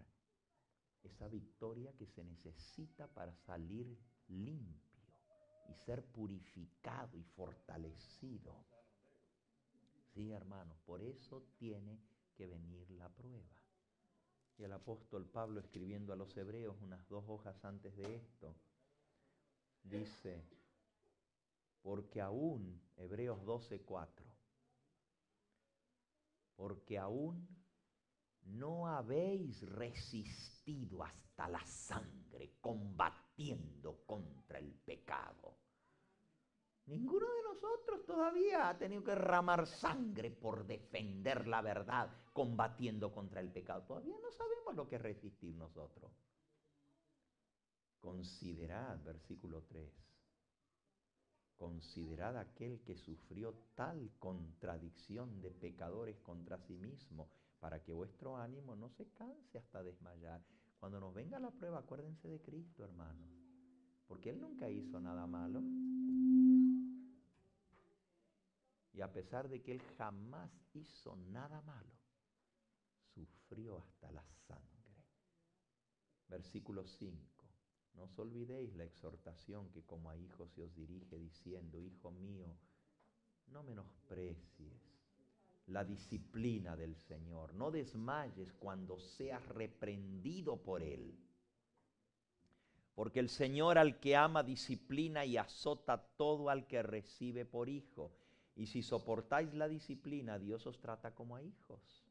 esa victoria que se necesita para salir limpio y ser purificado y fortalecido. Sí, hermanos, por eso tiene que venir la prueba. Y el apóstol Pablo, escribiendo a los hebreos unas 2 hojas antes de esto, dice, porque aún, Hebreos 12:4, porque aún no habéis resistido hasta la sangre combatiendo contra el pecado. Ninguno de nosotros todavía ha tenido que derramar sangre por defender la verdad, combatiendo contra el pecado. Todavía no sabemos lo que es resistir nosotros. Considerad, versículo 3, considerad aquel que sufrió tal contradicción de pecadores contra sí mismo, para que vuestro ánimo no se canse hasta desmayar. Cuando nos venga la prueba, acuérdense de Cristo, hermanos, porque Él nunca hizo nada malo. Y a pesar de que Él jamás hizo nada malo, sufrió hasta la sangre. Versículo 5. No os olvidéis la exhortación que como a hijos se os dirige diciendo: Hijo mío, no menosprecies la disciplina del Señor, no desmayes cuando seas reprendido por Él. Porque el Señor al que ama disciplina y azota todo al que recibe por hijo. Y si soportáis la disciplina, Dios os trata como a hijos.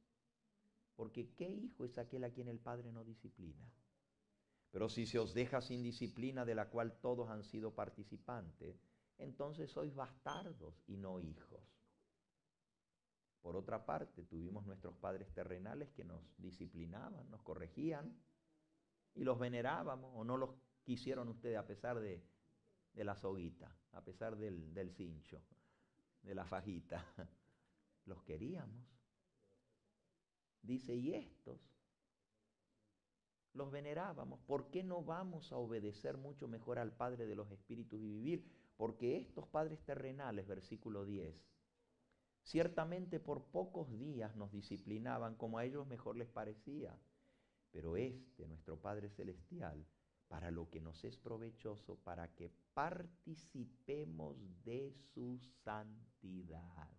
Porque ¿qué hijo es aquel a quien el Padre no disciplina? Pero si se os deja sin disciplina, de la cual todos han sido participantes, entonces sois bastardos y no hijos. Por otra parte, tuvimos nuestros padres terrenales que nos disciplinaban, nos corregían, y los venerábamos, o no los quisieron ustedes a pesar de la soguita, a pesar del cincho, de la fajita. Los queríamos. Dice, y estos los venerábamos. ¿Por qué no vamos a obedecer mucho mejor al Padre de los Espíritus y vivir? Porque estos padres terrenales, versículo 10, ciertamente por pocos días nos disciplinaban como a ellos mejor les parecía. Pero nuestro Padre Celestial, para lo que nos es provechoso, para que participemos de su santidad.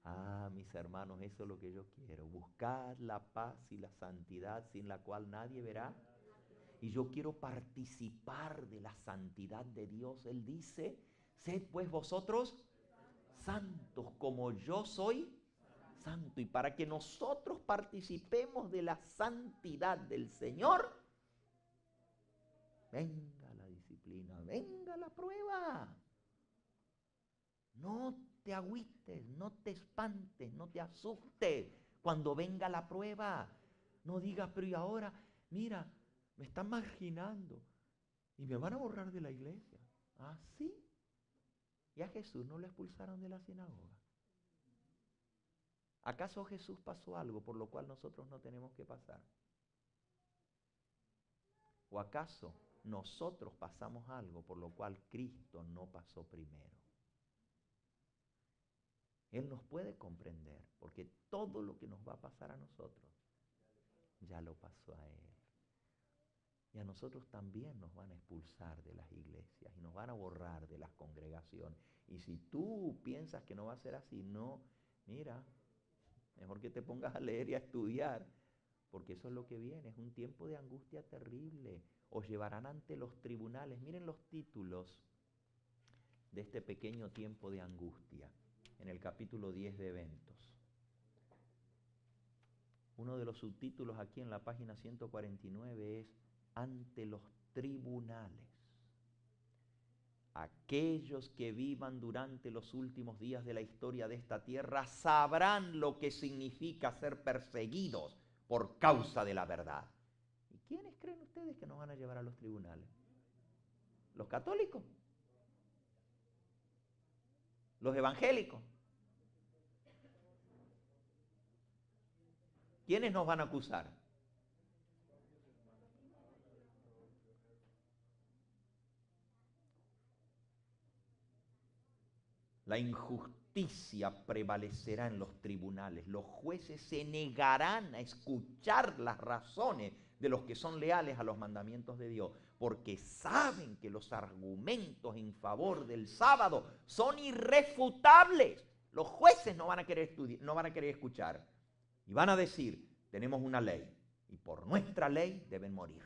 Ah, mis hermanos, eso es lo que yo quiero. Buscad la paz y la santidad, sin la cual nadie verá. Y yo quiero participar de la santidad de Dios. Él dice, sed pues vosotros santos como yo soy santo. Y para que nosotros participemos de la santidad del Señor, venga la disciplina, venga la prueba. No te agüites, no te espantes, no te asustes cuando venga la prueba. No digas, pero y ahora, mira, me están marginando y me van a borrar de la iglesia. ¿Ah, sí? ¿Y a Jesús no lo expulsaron de la sinagoga? ¿Acaso Jesús pasó algo por lo cual nosotros no tenemos que pasar? ¿O acaso nosotros pasamos algo por lo cual Cristo no pasó primero? Él nos puede comprender, porque todo lo que nos va a pasar a nosotros, ya lo pasó a Él. Y a nosotros también nos van a expulsar de las iglesias y nos van a borrar de las congregaciones. Y si tú piensas que no va a ser así, no, mira, mejor que te pongas a leer y a estudiar, porque eso es lo que viene, es un tiempo de angustia terrible. Os llevarán ante los tribunales. Miren los títulos de este pequeño tiempo de angustia en el capítulo 10 de Eventos. Uno de los subtítulos aquí en la página 149 es ante los tribunales. Aquellos que vivan durante los últimos días de la historia de esta tierra sabrán lo que significa ser perseguidos por causa de la verdad. ¿Y quiénes creen ustedes que nos van a llevar a los tribunales? ¿Los católicos? ¿Los evangélicos? ¿Quiénes nos van a acusar? La injusticia prevalecerá en los tribunales. Los jueces se negarán a escuchar las razones de los que son leales a los mandamientos de Dios, porque saben que los argumentos en favor del sábado son irrefutables. Los jueces no van a querer estudiar, no van a querer escuchar. Y van a decir, tenemos una ley, y por nuestra ley deben morir.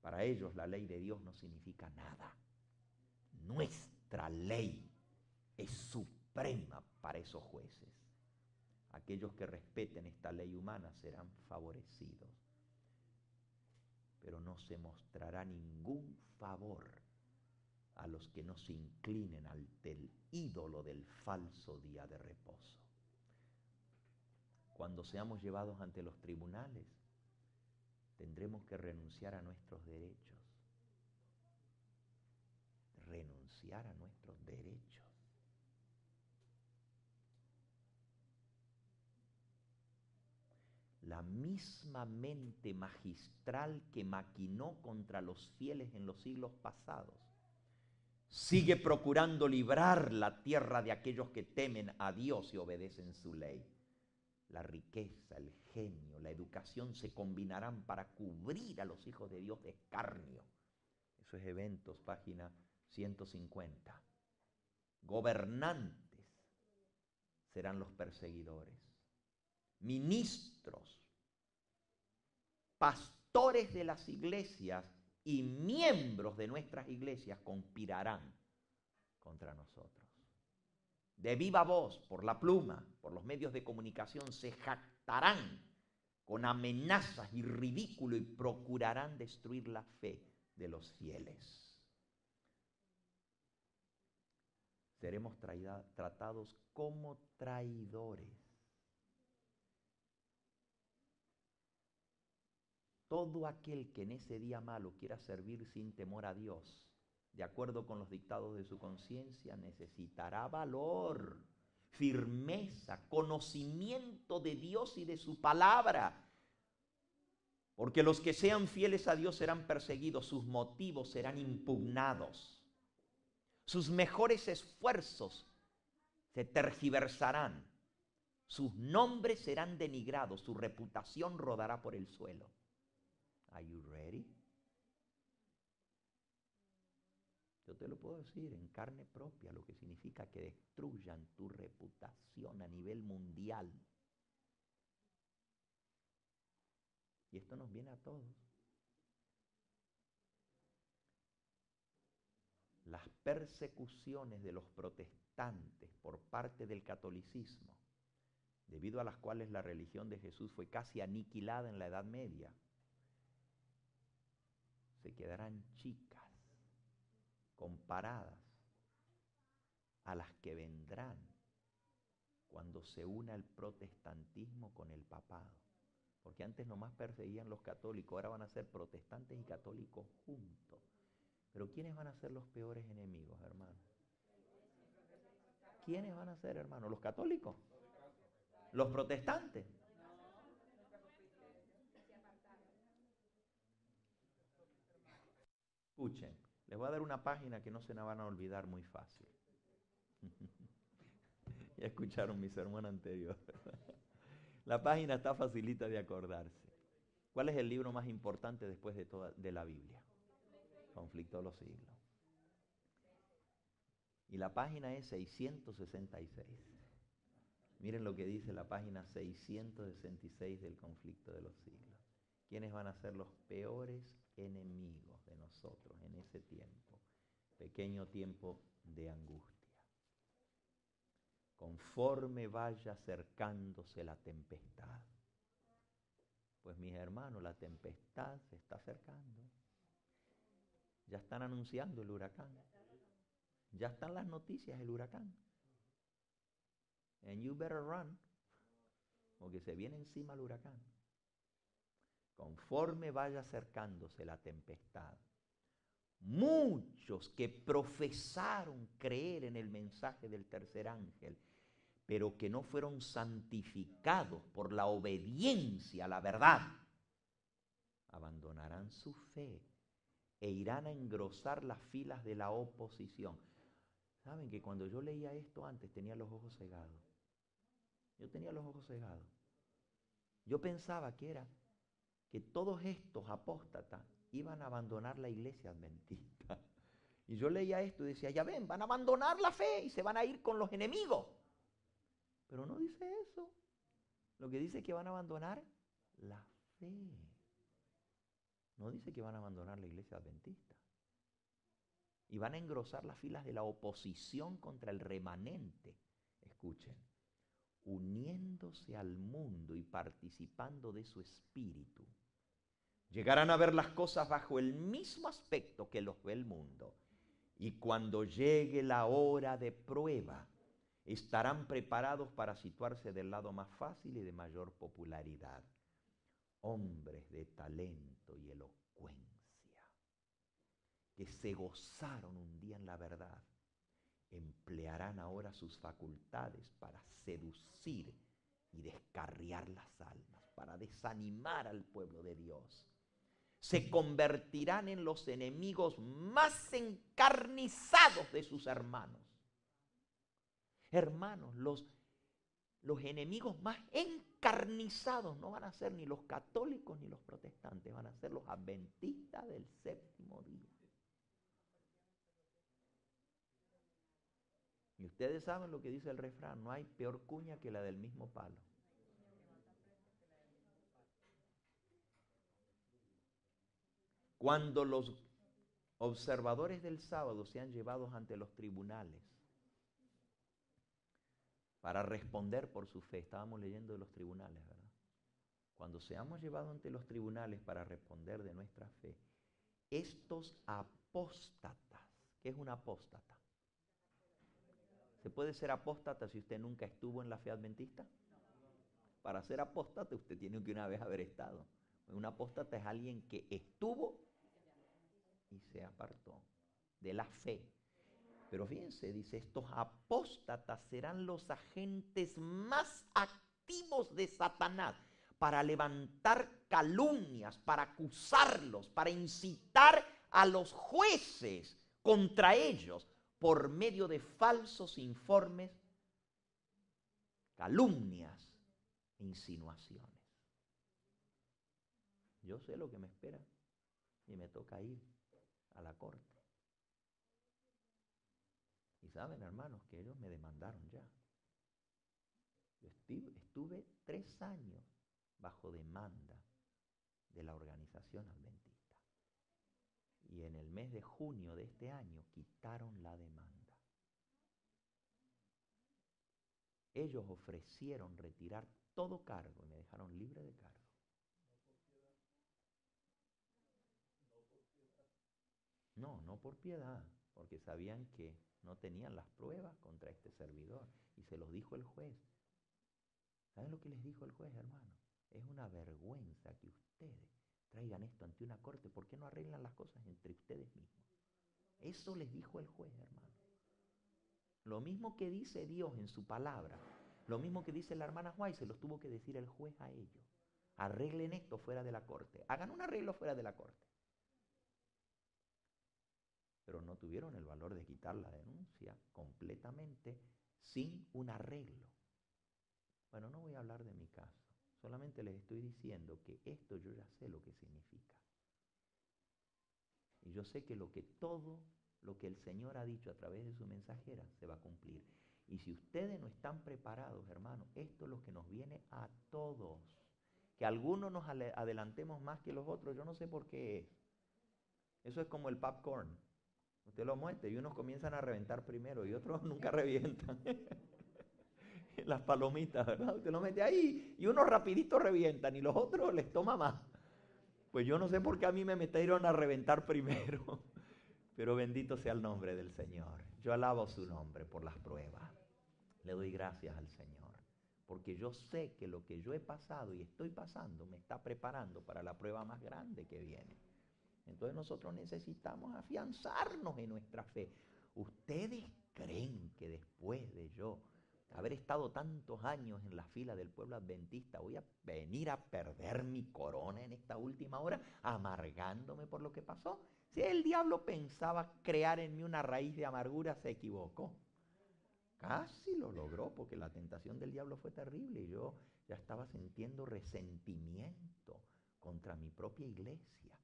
Para ellos la ley de Dios no significa nada. Nuestra ley es suprema para esos jueces. Aquellos que respeten esta ley humana serán favorecidos, pero no se mostrará ningún favor a los que no se inclinen ante el ídolo del falso día de reposo. Cuando seamos llevados ante los tribunales, tendremos tendremos que renunciar a nuestros derechos. Renunciar a nuestros derechos. La misma mente magistral que maquinó contra los fieles en los siglos pasados sigue procurando librar la tierra de aquellos que temen a Dios y obedecen su ley. La riqueza, el genio, la educación se combinarán para cubrir a los hijos de Dios de escarnio. Eso es Eventos, página 150. Gobernantes serán los perseguidores. Ministros, pastores de las iglesias y miembros de nuestras iglesias conspirarán contra nosotros. De viva voz, por la pluma, por los medios de comunicación, se jactarán con amenazas y ridículo y procurarán destruir la fe de los fieles. Seremos tratados como traidores. Todo aquel que en ese día malo quiera servir sin temor a Dios, de acuerdo con los dictados de su conciencia, necesitará valor, firmeza, conocimiento de Dios y de su palabra. Porque los que sean fieles a Dios serán perseguidos, sus motivos serán impugnados, sus mejores esfuerzos se tergiversarán, sus nombres serán denigrados, su reputación rodará por el suelo. Are you ready? Yo te lo puedo decir en carne propia, lo que significa que destruyan tu reputación a nivel mundial. Y esto nos viene a todos. Las persecuciones de los protestantes por parte del catolicismo, debido a las cuales la religión de Jesús fue casi aniquilada en la Edad Media, se quedarán chicas comparadas a las que vendrán cuando se una el protestantismo con el papado. Porque antes nomás perseguían los católicos, ahora van a ser protestantes y católicos juntos. Pero ¿quiénes van a ser los peores enemigos, hermano? ¿Quiénes van a ser, hermano? ¿Los católicos? ¿Los protestantes? Escuchen, les voy a dar una página que no se la van a olvidar muy fácil. Ya escucharon mi sermón anterior. La página está facilita de acordarse. ¿Cuál es el libro más importante después de la Biblia? Conflicto de los siglos. Y la página es 666. Miren lo que dice la página 666 del Conflicto de los siglos. ¿Quiénes van a ser los peores enemigos de nosotros en ese tiempo? Pequeño tiempo de angustia. Conforme vaya acercándose la tempestad. Pues mis hermanos, la tempestad se está acercando. Ya están anunciando el huracán. Ya están las noticias del huracán. And you better run, porque se viene encima el huracán. Conforme vaya acercándose la tempestad, muchos que profesaron creer en el mensaje del tercer ángel, pero que no fueron santificados por la obediencia a la verdad, abandonarán su fe e irán a engrosar las filas de la oposición. ¿Saben que cuando yo leía esto antes tenía los ojos cegados? Yo tenía los ojos cegados. Yo pensaba que todos estos apóstatas iban a abandonar la iglesia adventista. Y yo leía esto y decía, ya ven, van a abandonar la fe y se van a ir con los enemigos. Pero no dice eso. Lo que dice es que van a abandonar la fe. No dice que van a abandonar la iglesia adventista. Y van a engrosar las filas de la oposición contra el remanente. Escuchen, uniéndose al mundo y participando de su espíritu. Llegarán a ver las cosas bajo el mismo aspecto que los ve el mundo. Y cuando llegue la hora de prueba, estarán preparados para situarse del lado más fácil y de mayor popularidad. hombres de talento y elocuencia, que se gozaron un día en la verdad, emplearán ahora sus facultades para seducir y descarriar las almas, para desanimar al pueblo de Dios. Se convertirán en los enemigos más encarnizados de sus hermanos. Hermanos, los enemigos más encarnizados no van a ser ni los católicos ni los protestantes, van a ser los adventistas del séptimo día. Y ustedes saben lo que dice el refrán, no hay peor cuña que la del mismo palo. Cuando los observadores del sábado sean llevados ante los tribunales para responder por su fe, estábamos leyendo de los tribunales, ¿verdad? Cuando seamos llevados ante los tribunales para responder de nuestra fe, estos apóstatas, ¿qué es un apóstata? ¿Se puede ser apóstata si usted nunca estuvo en la fe adventista? Para ser apóstata usted tiene que una vez haber estado. Un apóstata es alguien que estuvo y se apartó de la fe. Pero fíjense, dice, estos apóstatas serán los agentes más activos de Satanás para levantar calumnias, para acusarlos, para incitar a los jueces contra ellos por medio de falsos informes, calumnias e insinuaciones. Yo sé lo que me espera y me toca ir a la corte. Y saben, hermanos, que ellos me demandaron ya. Yo estuve 3 años bajo demanda de la organización adventista. Y en el mes de junio de este año quitaron la demanda. Ellos ofrecieron retirar todo cargo y me dejaron libre de cargo. No por piedad, porque sabían que no tenían las pruebas contra este servidor. Y se los dijo el juez. ¿Saben lo que les dijo el juez, hermano? Es una vergüenza que ustedes traigan esto ante una corte. ¿Por qué no arreglan las cosas entre ustedes mismos? Eso les dijo el juez, hermano. Lo mismo que dice Dios en su palabra, lo mismo que dice la hermana White, se los tuvo que decir el juez a ellos. Arreglen esto fuera de la corte. Hagan un arreglo fuera de la corte. Pero no tuvieron el valor de quitar la denuncia completamente sin un arreglo. Bueno, no voy a hablar de mi caso, solamente les estoy diciendo que esto yo ya sé lo que significa. Y yo sé que todo lo que el Señor ha dicho a través de su mensajera se va a cumplir. Y si ustedes no están preparados, hermanos, esto es lo que nos viene a todos. Que algunos nos adelantemos más que los otros, yo no sé por qué es. Eso es como el popcorn. Usted lo muestra y unos comienzan a reventar primero y otros nunca revientan. Las palomitas, ¿verdad? Usted lo mete ahí y unos rapidito revientan y los otros les toma más. Pues yo no sé por qué a mí me metieron a reventar primero. Pero bendito sea el nombre del Señor. Yo alabo su nombre por las pruebas. Le doy gracias al Señor. Porque yo sé que lo que yo he pasado y estoy pasando me está preparando para la prueba más grande que viene. Entonces nosotros necesitamos afianzarnos en nuestra fe. ¿Ustedes creen que después de yo haber estado tantos años en la fila del pueblo adventista voy a venir a perder mi corona en esta última hora amargándome por lo que pasó? Si el diablo pensaba crear en mí una raíz de amargura, se equivocó. Casi lo logró porque la tentación del diablo fue terrible y yo ya estaba sintiendo resentimiento contra mi propia iglesia.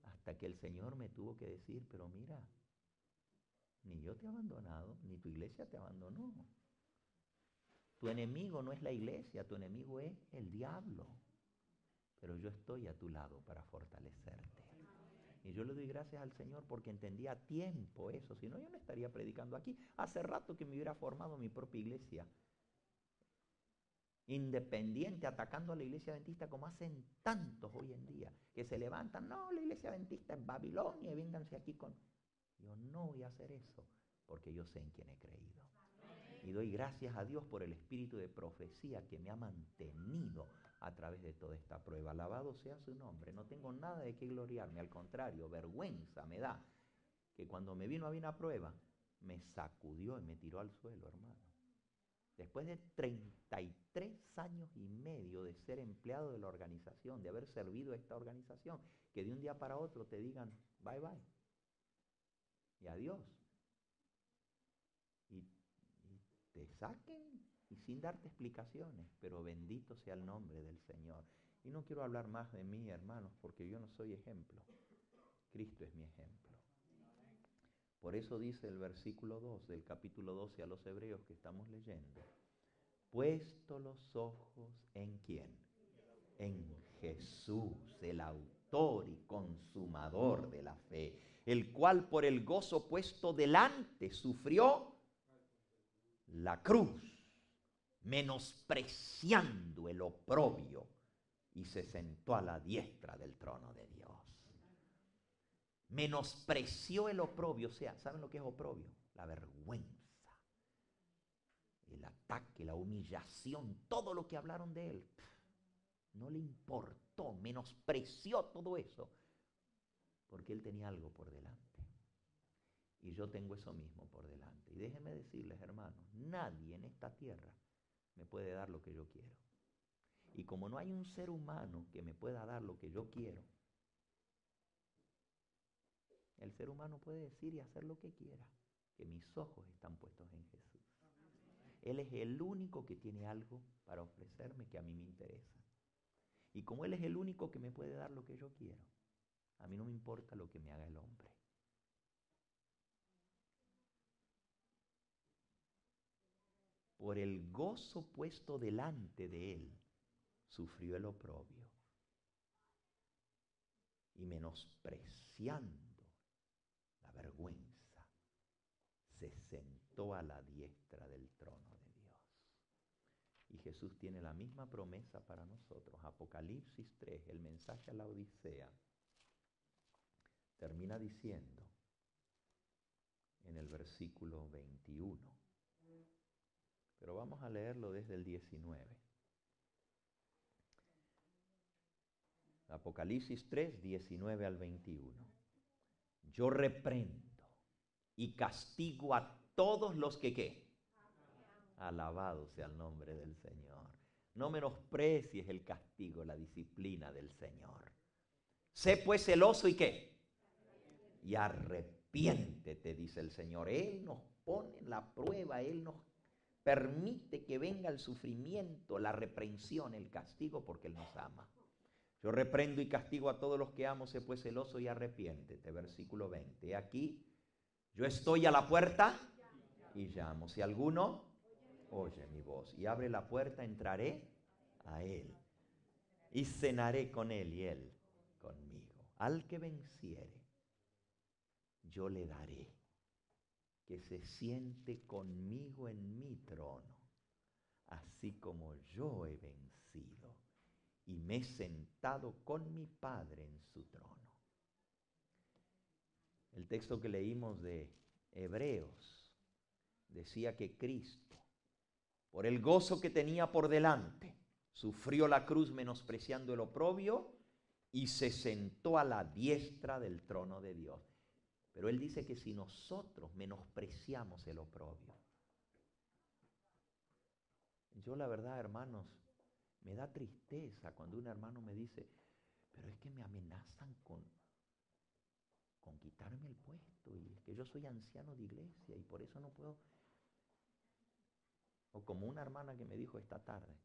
Hasta que el Señor me tuvo que decir, pero mira, ni yo te he abandonado, ni tu iglesia te abandonó. Tu enemigo no es la iglesia, tu enemigo es el diablo. Pero yo estoy a tu lado para fortalecerte. Y yo le doy gracias al Señor porque entendía a tiempo eso. Si no, yo no estaría predicando aquí. Hace rato que me hubiera formado mi propia iglesia. Independiente, atacando a la iglesia adventista como hacen tantos hoy en día. Que se levantan, no, la iglesia adventista es Babilonia y vénganse aquí con... Yo no voy a hacer eso porque yo sé en quién he creído. Y doy gracias a Dios por el espíritu de profecía que me ha mantenido a través de toda esta prueba. Alabado sea su nombre. No tengo nada de qué gloriarme. Al contrario, vergüenza me da que cuando me vino a bien a prueba, me sacudió y me tiró al suelo, hermano. Después de 33 años y medio de ser empleado de la organización, de haber servido a esta organización, que de un día para otro te digan bye bye y adiós. Y te saquen y sin darte explicaciones, pero bendito sea el nombre del Señor. Y no quiero hablar más de mí, hermanos, porque yo no soy ejemplo. Cristo es mi ejemplo. Por eso dice el versículo 2 del capítulo 12 a los Hebreos que estamos leyendo, puesto los ojos en ¿quién? En Jesús, el autor y consumador de la fe, el cual por el gozo puesto delante sufrió la cruz, menospreciando el oprobio, y se sentó a la diestra del trono de Dios. Menospreció el oprobio, o sea, ¿saben lo que es oprobio? La vergüenza, el ataque, la humillación, todo lo que hablaron de él. No le importó, menospreció todo eso, porque él tenía algo por delante. Y yo tengo eso mismo por delante. Y déjenme decirles, hermanos, nadie en esta tierra me puede dar lo que yo quiero. Y como no hay un ser humano que me pueda dar lo que yo quiero, el ser humano puede decir y hacer lo que quiera, que mis ojos están puestos en Jesús. Él es el único que tiene algo para ofrecerme que a mí me interesa. Y como Él es el único que me puede dar lo que yo quiero, a mí no me importa lo que me haga el hombre. Por el gozo puesto delante de Él, sufrió el oprobio. Y menospreciando la vergüenza, se sentó a la diestra del trono de Dios. Y Jesús tiene la misma promesa para nosotros. Apocalipsis 3, el mensaje a la Odisea, termina diciendo en el versículo 21. Pero vamos a leerlo desde el 19. Apocalipsis 3, 19 al 21. Yo reprendo y castigo a todos los que ¿qué? Alabado sea el nombre del Señor. No menosprecies el castigo, la disciplina del Señor. Sé pues celoso y ¿qué? Y arrepiéntete, dice el Señor. Él nos pone en la prueba, Él nos permite que venga el sufrimiento, la reprensión, el castigo, porque Él nos ama. Yo reprendo y castigo a todos los que amo, sé pues celoso y arrepiéntete. Versículo 20. Aquí, yo estoy a la puerta y llamo. Si alguno oye mi voz y abre la puerta, entraré a él y cenaré con él y él conmigo. Al que venciere, yo le daré que se siente conmigo en mi trono, así como yo he vencido y me he sentado con mi Padre en su trono. El texto que leímos de Hebreos decía que Cristo, por el gozo que tenía por delante, sufrió la cruz menospreciando el oprobio y se sentó a la diestra del trono de Dios. Pero Él dice que si nosotros menospreciamos el oprobio, yo la verdad, hermanos, me da tristeza cuando un hermano me dice, pero es que me amenazan con quitarme el puesto, y es que yo soy anciano de iglesia y por eso no puedo. O como una hermana que me dijo esta tarde,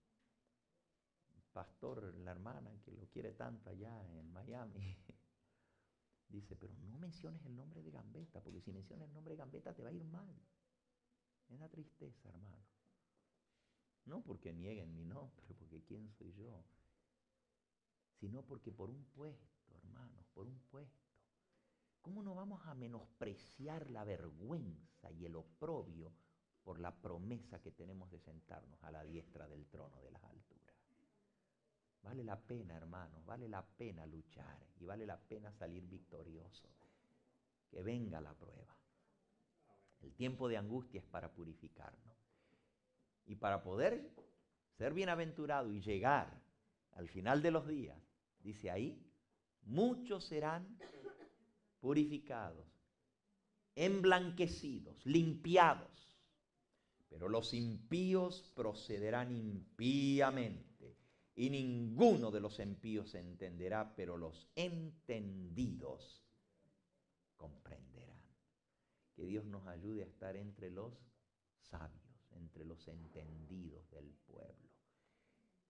pastor, la hermana que lo quiere tanto allá en Miami, dice, pero no menciones el nombre de Gambetta, porque si mencionas el nombre de Gambetta te va a ir mal. Me da tristeza, hermano. No porque nieguen mi nombre, porque quién soy yo, sino porque por un puesto, hermanos, por un puesto. ¿Cómo no vamos a menospreciar la vergüenza y el oprobio por la promesa que tenemos de sentarnos a la diestra del trono de las alturas? Vale la pena, hermanos, vale la pena luchar y vale la pena salir victorioso. Que venga la prueba. El tiempo de angustia es para purificarnos. Y para poder ser bienaventurado y llegar al final de los días, dice ahí, muchos serán purificados, emblanquecidos, limpiados, pero los impíos procederán impíamente, y ninguno de los impíos entenderá, pero los entendidos comprenderán. Que Dios nos ayude a estar entre los sabios, entre los entendidos del pueblo.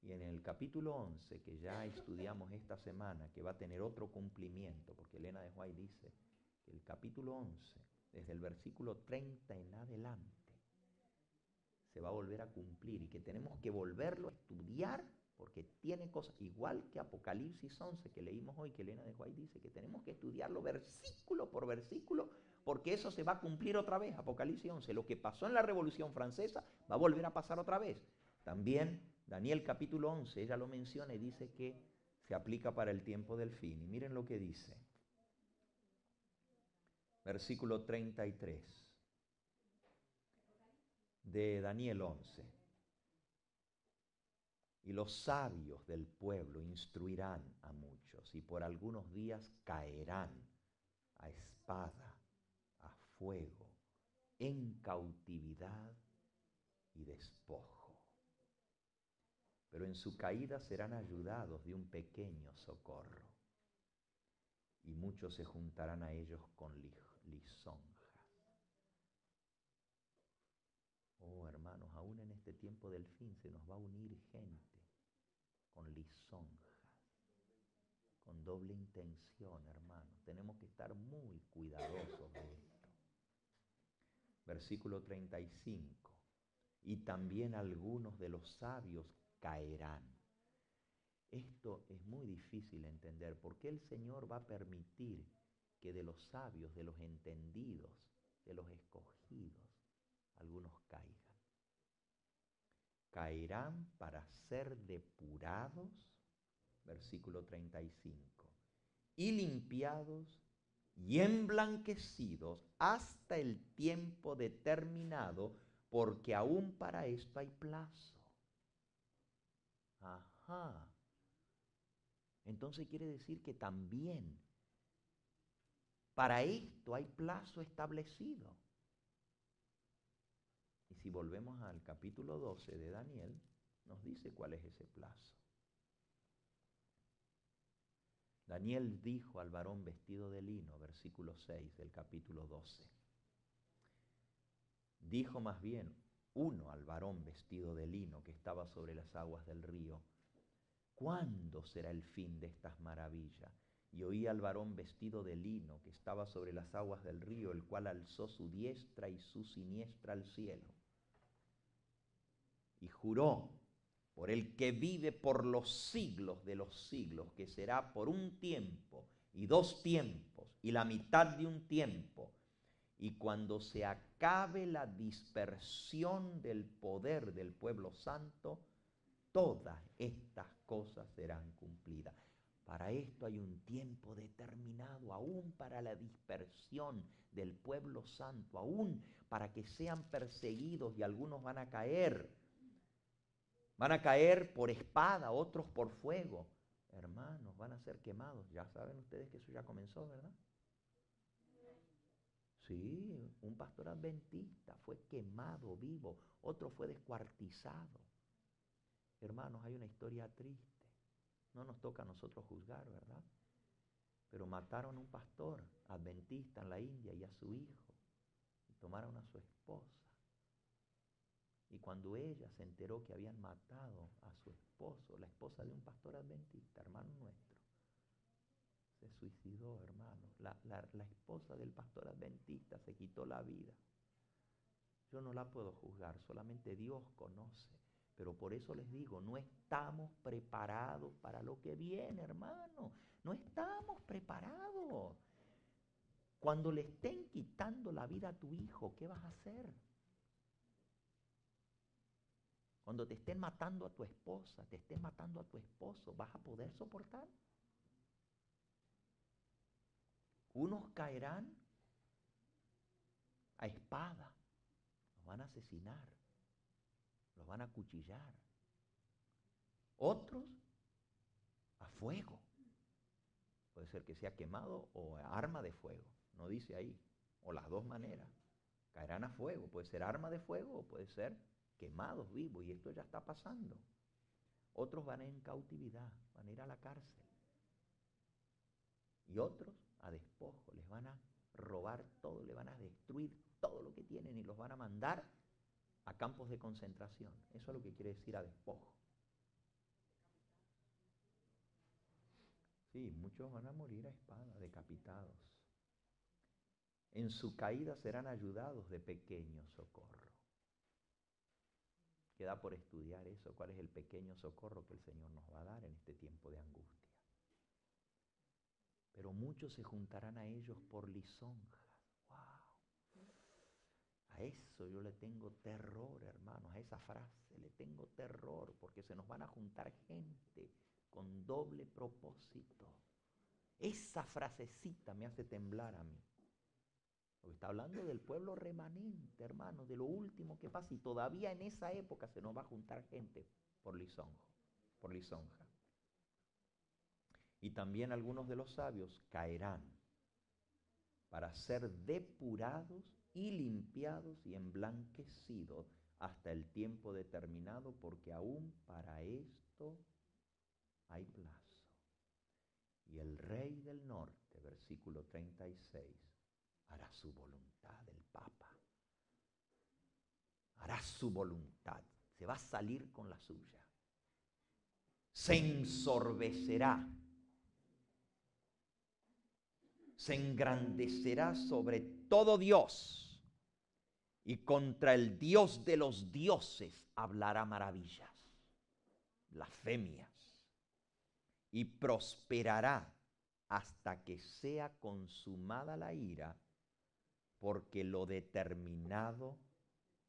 Y en el capítulo 11, que ya estudiamos esta semana, que va a tener otro cumplimiento, porque Elena de White dice que el capítulo 11, desde el versículo 30 en adelante, se va a volver a cumplir y que tenemos que volverlo a estudiar porque tiene cosas, igual que Apocalipsis 11 que leímos hoy, que Elena de White dice que tenemos que estudiarlo versículo por versículo, porque eso se va a cumplir otra vez. Apocalipsis 11, lo que pasó en la Revolución Francesa va a volver a pasar otra vez. También Daniel capítulo 11, ella lo menciona y dice que se aplica para el tiempo del fin. Y miren lo que dice. Versículo 33 de Daniel 11. Y los sabios del pueblo instruirán a muchos, y por algunos días caerán a espada, a fuego, en cautividad y despojo. Pero en su caída serán ayudados de un pequeño socorro, y muchos se juntarán a ellos con lisonjas. Oh, hermanos, aún en este tiempo del fin se nos va a unir gente con lisonjas, con doble intención, hermanos. Tenemos que estar muy cuidadosos de esto. Versículo 35. Y también algunos de los sabios caerán. Esto es muy difícil de entender. ¿Por qué el Señor va a permitir que de los sabios, de los entendidos, de los escogidos, algunos caigan? Caerán para ser depurados, versículo 35, y limpiados y emblanquecidos hasta el tiempo determinado, porque aún para esto hay plazo. Ajá. Entonces quiere decir que también para esto hay plazo establecido. Y si volvemos al capítulo 12 de Daniel, nos dice cuál es ese plazo. Daniel dijo al varón vestido de lino, versículo 6 del capítulo 12. Dijo más bien uno al varón vestido de lino que estaba sobre las aguas del río: ¿cuándo será el fin de estas maravillas? Y oí al varón vestido de lino que estaba sobre las aguas del río, el cual alzó su diestra y su siniestra al cielo, y juró por el que vive por los siglos de los siglos, que será por un tiempo y 2 tiempos y la mitad de un tiempo, y cuando se acabe la dispersión del poder del pueblo santo, todas estas cosas serán cumplidas. Para esto hay un tiempo determinado, aún para la dispersión del pueblo santo, aún para que sean perseguidos, y algunos van a caer. Van a caer por espada, otros por fuego. Hermanos, van a ser quemados. Ya saben ustedes que eso ya comenzó, ¿verdad? Sí, un pastor adventista fue quemado vivo, otro fue descuartizado. Hermanos, hay una historia triste. No nos toca a nosotros juzgar, ¿verdad? Pero mataron a un pastor adventista en la India y a su hijo, y tomaron a su esposa. Y cuando ella se enteró que habían matado a su esposo, la esposa de un pastor adventista, hermano nuestro, se suicidó, hermano. La esposa del pastor adventista se quitó la vida. Yo no la puedo juzgar, solamente Dios conoce. Pero por eso les digo, no estamos preparados para lo que viene, hermano. No estamos preparados. Cuando le estén quitando la vida a tu hijo, ¿qué vas a hacer? Cuando te estén matando a tu esposa, te estén matando a tu esposo, ¿vas a poder soportar? Unos caerán a espada, los van a asesinar, los van a acuchillar. Otros a fuego. Puede ser que sea quemado o arma de fuego, no dice ahí, o las dos maneras. Caerán a fuego, puede ser arma de fuego o puede ser quemados vivos, y esto ya está pasando. Otros van en cautividad, van a ir a la cárcel. Y otros a despojo, les van a robar todo, les van a destruir todo lo que tienen y los van a mandar a campos de concentración. Eso es lo que quiere decir a despojo. Sí, muchos van a morir a espada, decapitados. En su caída serán ayudados de pequeño socorro. Queda por estudiar eso, cuál es el pequeño socorro que el Señor nos va a dar en este tiempo de angustia. Pero muchos se juntarán a ellos por lisonjas. ¡Wow! A eso yo le tengo terror, hermanos, a esa frase le tengo terror, porque se nos van a juntar gente con doble propósito. Esa frasecita me hace temblar a mí. Porque está hablando del pueblo remanente, hermanos, de lo último que pasa, y todavía en esa época se nos va a juntar gente por lisonja. Y también algunos de los sabios caerán para ser depurados y limpiados y emblanquecidos hasta el tiempo determinado, porque aún para esto hay plazo. Y el rey del norte, versículo 36, hará su voluntad, el Papa. Hará su voluntad, se va a salir con la suya. Se ensorbecerá, se engrandecerá sobre todo Dios, y contra el Dios de los dioses hablará maravillas, blasfemias, y prosperará hasta que sea consumada la ira, porque lo determinado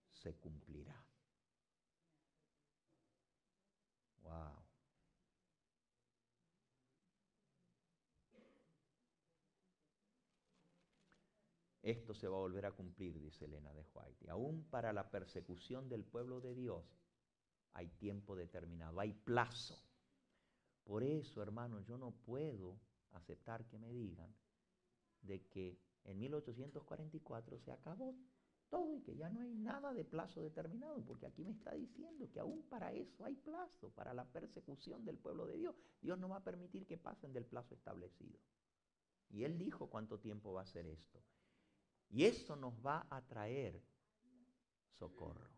se cumplirá. Wow. Esto se va a volver a cumplir, dice Elena de White. Y aún para la persecución del pueblo de Dios hay tiempo determinado, hay plazo. Por eso, hermanos, yo no puedo aceptar que me digan de que en 1844 se acabó todo y que ya no hay nada de plazo determinado, porque aquí me está diciendo que aún para eso hay plazo, para la persecución del pueblo de Dios. Dios no va a permitir que pasen del plazo establecido. Y Él dijo cuánto tiempo va a ser esto. Y eso nos va a traer socorro.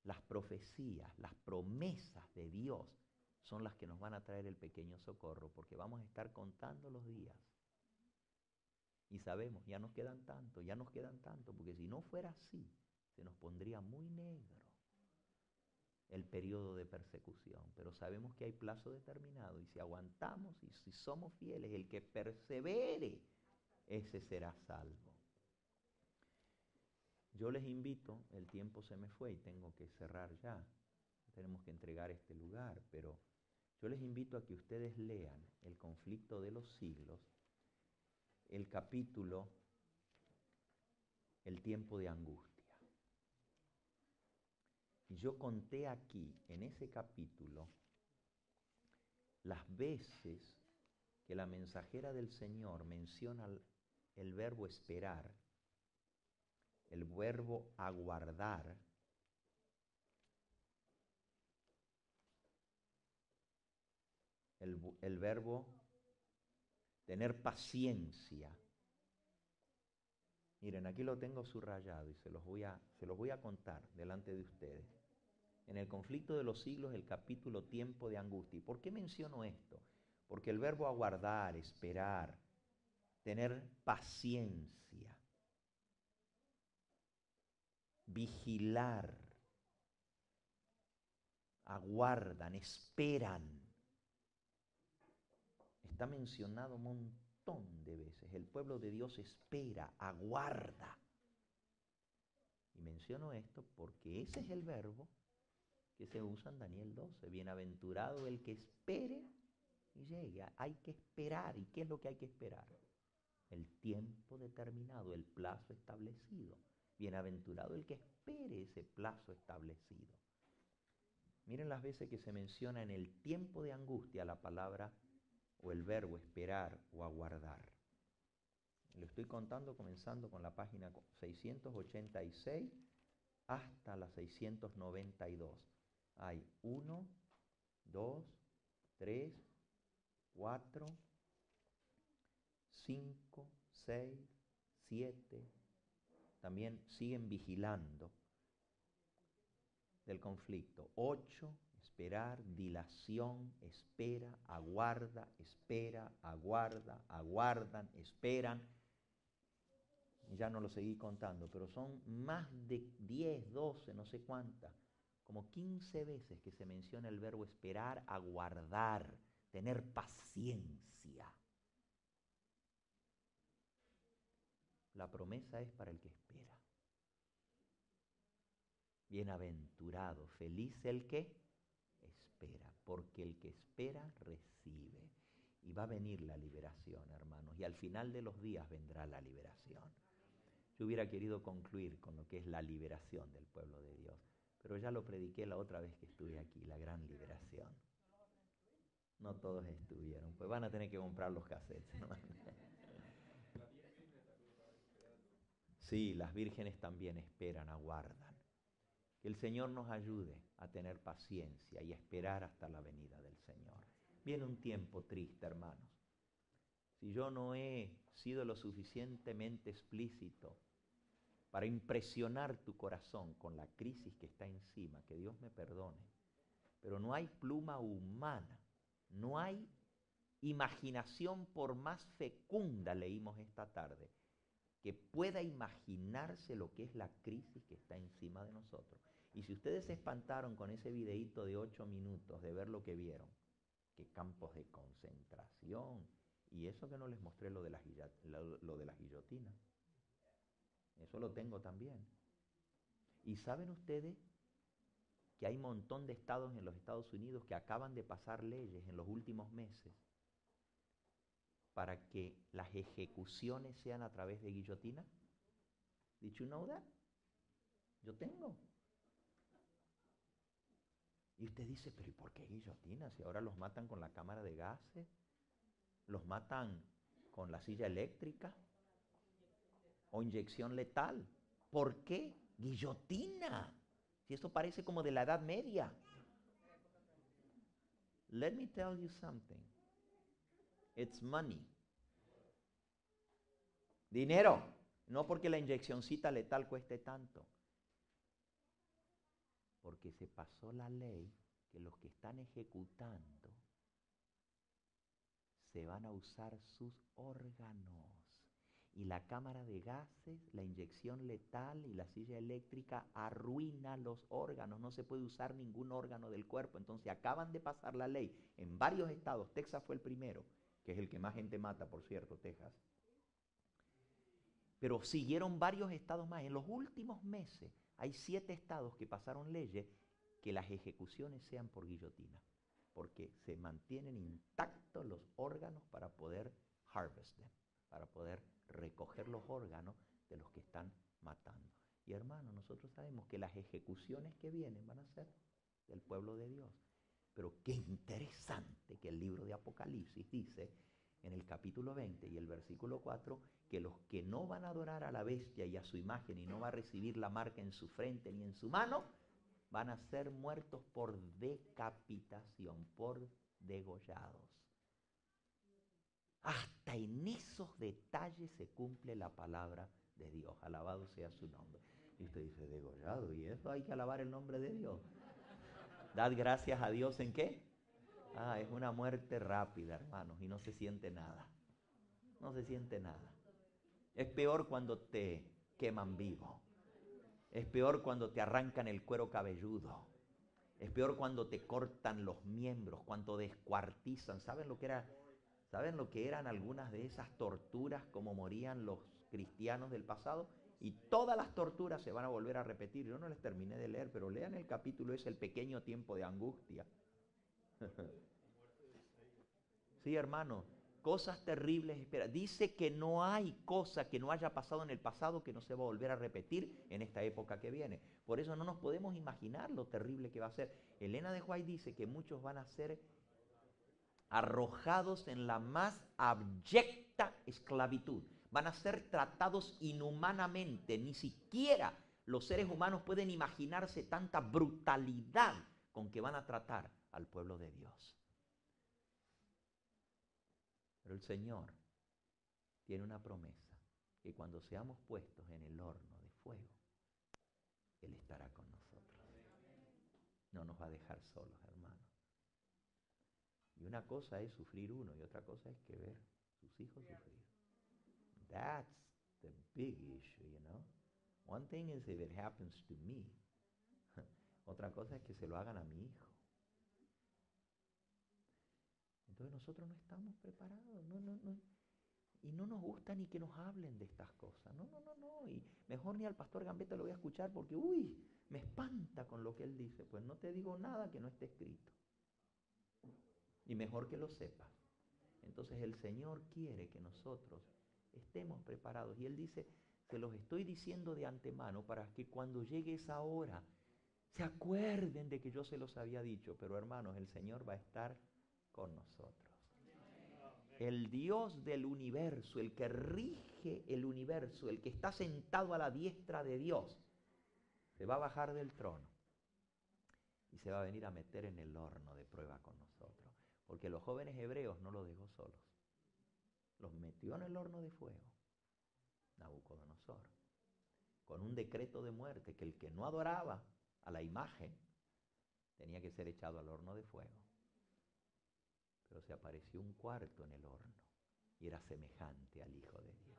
Las profecías, las promesas de Dios son las que nos van a traer el pequeño socorro, porque vamos a estar contando los días. Y sabemos, ya nos quedan tanto, porque si no fuera así, se nos pondría muy negro el periodo de persecución. Pero sabemos que hay plazo determinado, y si aguantamos y si somos fieles, el que persevere, ese será salvo. Yo les invito, el tiempo se me fue y tengo que cerrar ya, tenemos que entregar este lugar, pero yo les invito a que ustedes lean El conflicto de los siglos, el capítulo El tiempo de angustia. Y yo conté aquí, en ese capítulo, las veces que la mensajera del Señor menciona el verbo esperar, el verbo aguardar, el verbo tener paciencia. Miren, aquí lo tengo subrayado y se los voy a contar delante de ustedes. En el conflicto de los siglos, el capítulo tiempo de angustia. ¿Y por qué menciono esto? Porque el verbo aguardar, esperar, tener paciencia, vigilar, aguardan, esperan, está mencionado un montón de veces. El pueblo de Dios espera, aguarda. Y menciono esto porque ese es el verbo que se usa en Daniel 12. Bienaventurado el que espere y llegue. Hay que esperar. ¿Y qué es lo que hay que esperar? El tiempo determinado, el plazo establecido. Bienaventurado el que espere ese plazo establecido. Miren las veces que se menciona en el tiempo de angustia la palabra o el verbo esperar o aguardar. Lo estoy contando comenzando con la página 686 hasta la 692. Hay 1, 2, 3, 4, 5, 6, 7. También siguen vigilando del conflicto. 8, esperar, dilación, espera, aguarda, espera, aguarda, aguardan, esperan. Ya no lo seguí contando, pero son más de 10, 12, no sé cuántas, como 15 veces que se menciona el verbo esperar, aguardar, tener paciencia. La promesa es para el que espera. Bienaventurado, feliz el que espera, porque el que espera recibe. Y va a venir la liberación, hermanos, y al final de los días vendrá la liberación. Yo hubiera querido concluir con lo que es la liberación del pueblo de Dios, pero ya lo prediqué la otra vez que estuve aquí, la gran liberación. No todos estuvieron, pues van a tener que comprar los cassettes, hermano. Sí, las vírgenes también esperan, aguardan. Que el Señor nos ayude a tener paciencia y a esperar hasta la venida del Señor. Viene un tiempo triste, hermanos. Si yo no he sido lo suficientemente explícito para impresionar tu corazón con la crisis que está encima, que Dios me perdone, pero no hay pluma humana, no hay imaginación por más fecunda, leímos esta tarde, que pueda imaginarse lo que es la crisis que está encima de nosotros. Y si ustedes se espantaron con ese videíto de 8 minutos de ver lo que vieron, que campos de concentración, y eso que no les mostré lo de la guillotina, eso lo tengo también. ¿Y saben ustedes que hay un montón de estados en los Estados Unidos que acaban de pasar leyes en los últimos meses para que las ejecuciones sean a través de guillotina? Did you know that? Yo tengo. Y usted dice, pero ¿y por qué guillotina? Si ahora los matan con la cámara de gases, los matan con la silla eléctrica o inyección letal. ¿Por qué guillotina? Si esto parece como de la Edad Media. Let me tell you something. It's money. Dinero. No porque la inyeccioncita letal cueste tanto. Porque se pasó la ley que los que están ejecutando se van a usar sus órganos. Y la cámara de gases, la inyección letal y la silla eléctrica arruina los órganos. No se puede usar ningún órgano del cuerpo. Entonces acaban de pasar la ley en varios estados. Texas fue el primero, que es el que más gente mata, por cierto, Texas. Pero siguieron varios estados más. En los últimos meses hay 7 estados que pasaron leyes que las ejecuciones sean por guillotina, porque se mantienen intactos los órganos para poder harvest them, para poder recoger los órganos de los que están matando. Y hermanos, nosotros sabemos que las ejecuciones que vienen van a ser del pueblo de Dios. Pero qué interesante que el libro de Apocalipsis dice en el capítulo 20 y el versículo 4 que los que no van a adorar a la bestia y a su imagen y no va a recibir la marca en su frente ni en su mano, van a ser muertos por decapitación, por degollados. Hasta en esos detalles se cumple la palabra de Dios. Alabado sea su nombre. Y usted dice, degollado, ¿y eso? Hay que alabar el nombre de Dios. Dad gracias a Dios, ¿en qué? Es una muerte rápida, hermanos, y no se siente nada. No se siente nada. Es peor cuando te queman vivo. Es peor cuando te arrancan el cuero cabelludo. Es peor cuando te cortan los miembros, cuando descuartizan. ¿Saben lo que eran algunas de esas torturas, como morían los cristianos del pasado? Y todas las torturas se van a volver a repetir. Yo no les terminé de leer, pero lean el capítulo, es el pequeño tiempo de angustia. Sí, hermano, cosas terribles esperan. Dice que no hay cosa que no haya pasado en el pasado que no se va a volver a repetir en esta época que viene. Por eso no nos podemos imaginar lo terrible que va a ser. Elena de White dice que muchos van a ser arrojados en la más abyecta esclavitud. Van a ser tratados inhumanamente. Ni siquiera los seres humanos pueden imaginarse tanta brutalidad con que van a tratar al pueblo de Dios. Pero el Señor tiene una promesa, que cuando seamos puestos en el horno de fuego, Él estará con nosotros. No nos va a dejar solos, hermanos. Y una cosa es sufrir uno y otra cosa es que ver sus hijos sufrir. That's the big issue, you know. One thing is if it happens to me. Otra cosa es que se lo hagan a mi hijo. Entonces nosotros no estamos preparados, no. Y no nos gusta ni que nos hablen de estas cosas. No. Y mejor ni al pastor Gambetta lo voy a escuchar porque, me espanta con lo que él dice. Pues no te digo nada que no esté escrito. Y mejor que lo sepas. Entonces el Señor quiere que nosotros estemos preparados. Y Él dice, se los estoy diciendo de antemano para que cuando llegue esa hora se acuerden de que yo se los había dicho. Pero hermanos, el Señor va a estar con nosotros. El Dios del universo, el que rige el universo, el que está sentado a la diestra de Dios, se va a bajar del trono y se va a venir a meter en el horno de prueba con nosotros. Porque los jóvenes hebreos no los dejó solos. Los metió en el horno de fuego, Nabucodonosor, con un decreto de muerte que el que no adoraba a la imagen tenía que ser echado al horno de fuego. Pero se apareció un cuarto en el horno y era semejante al Hijo de Dios.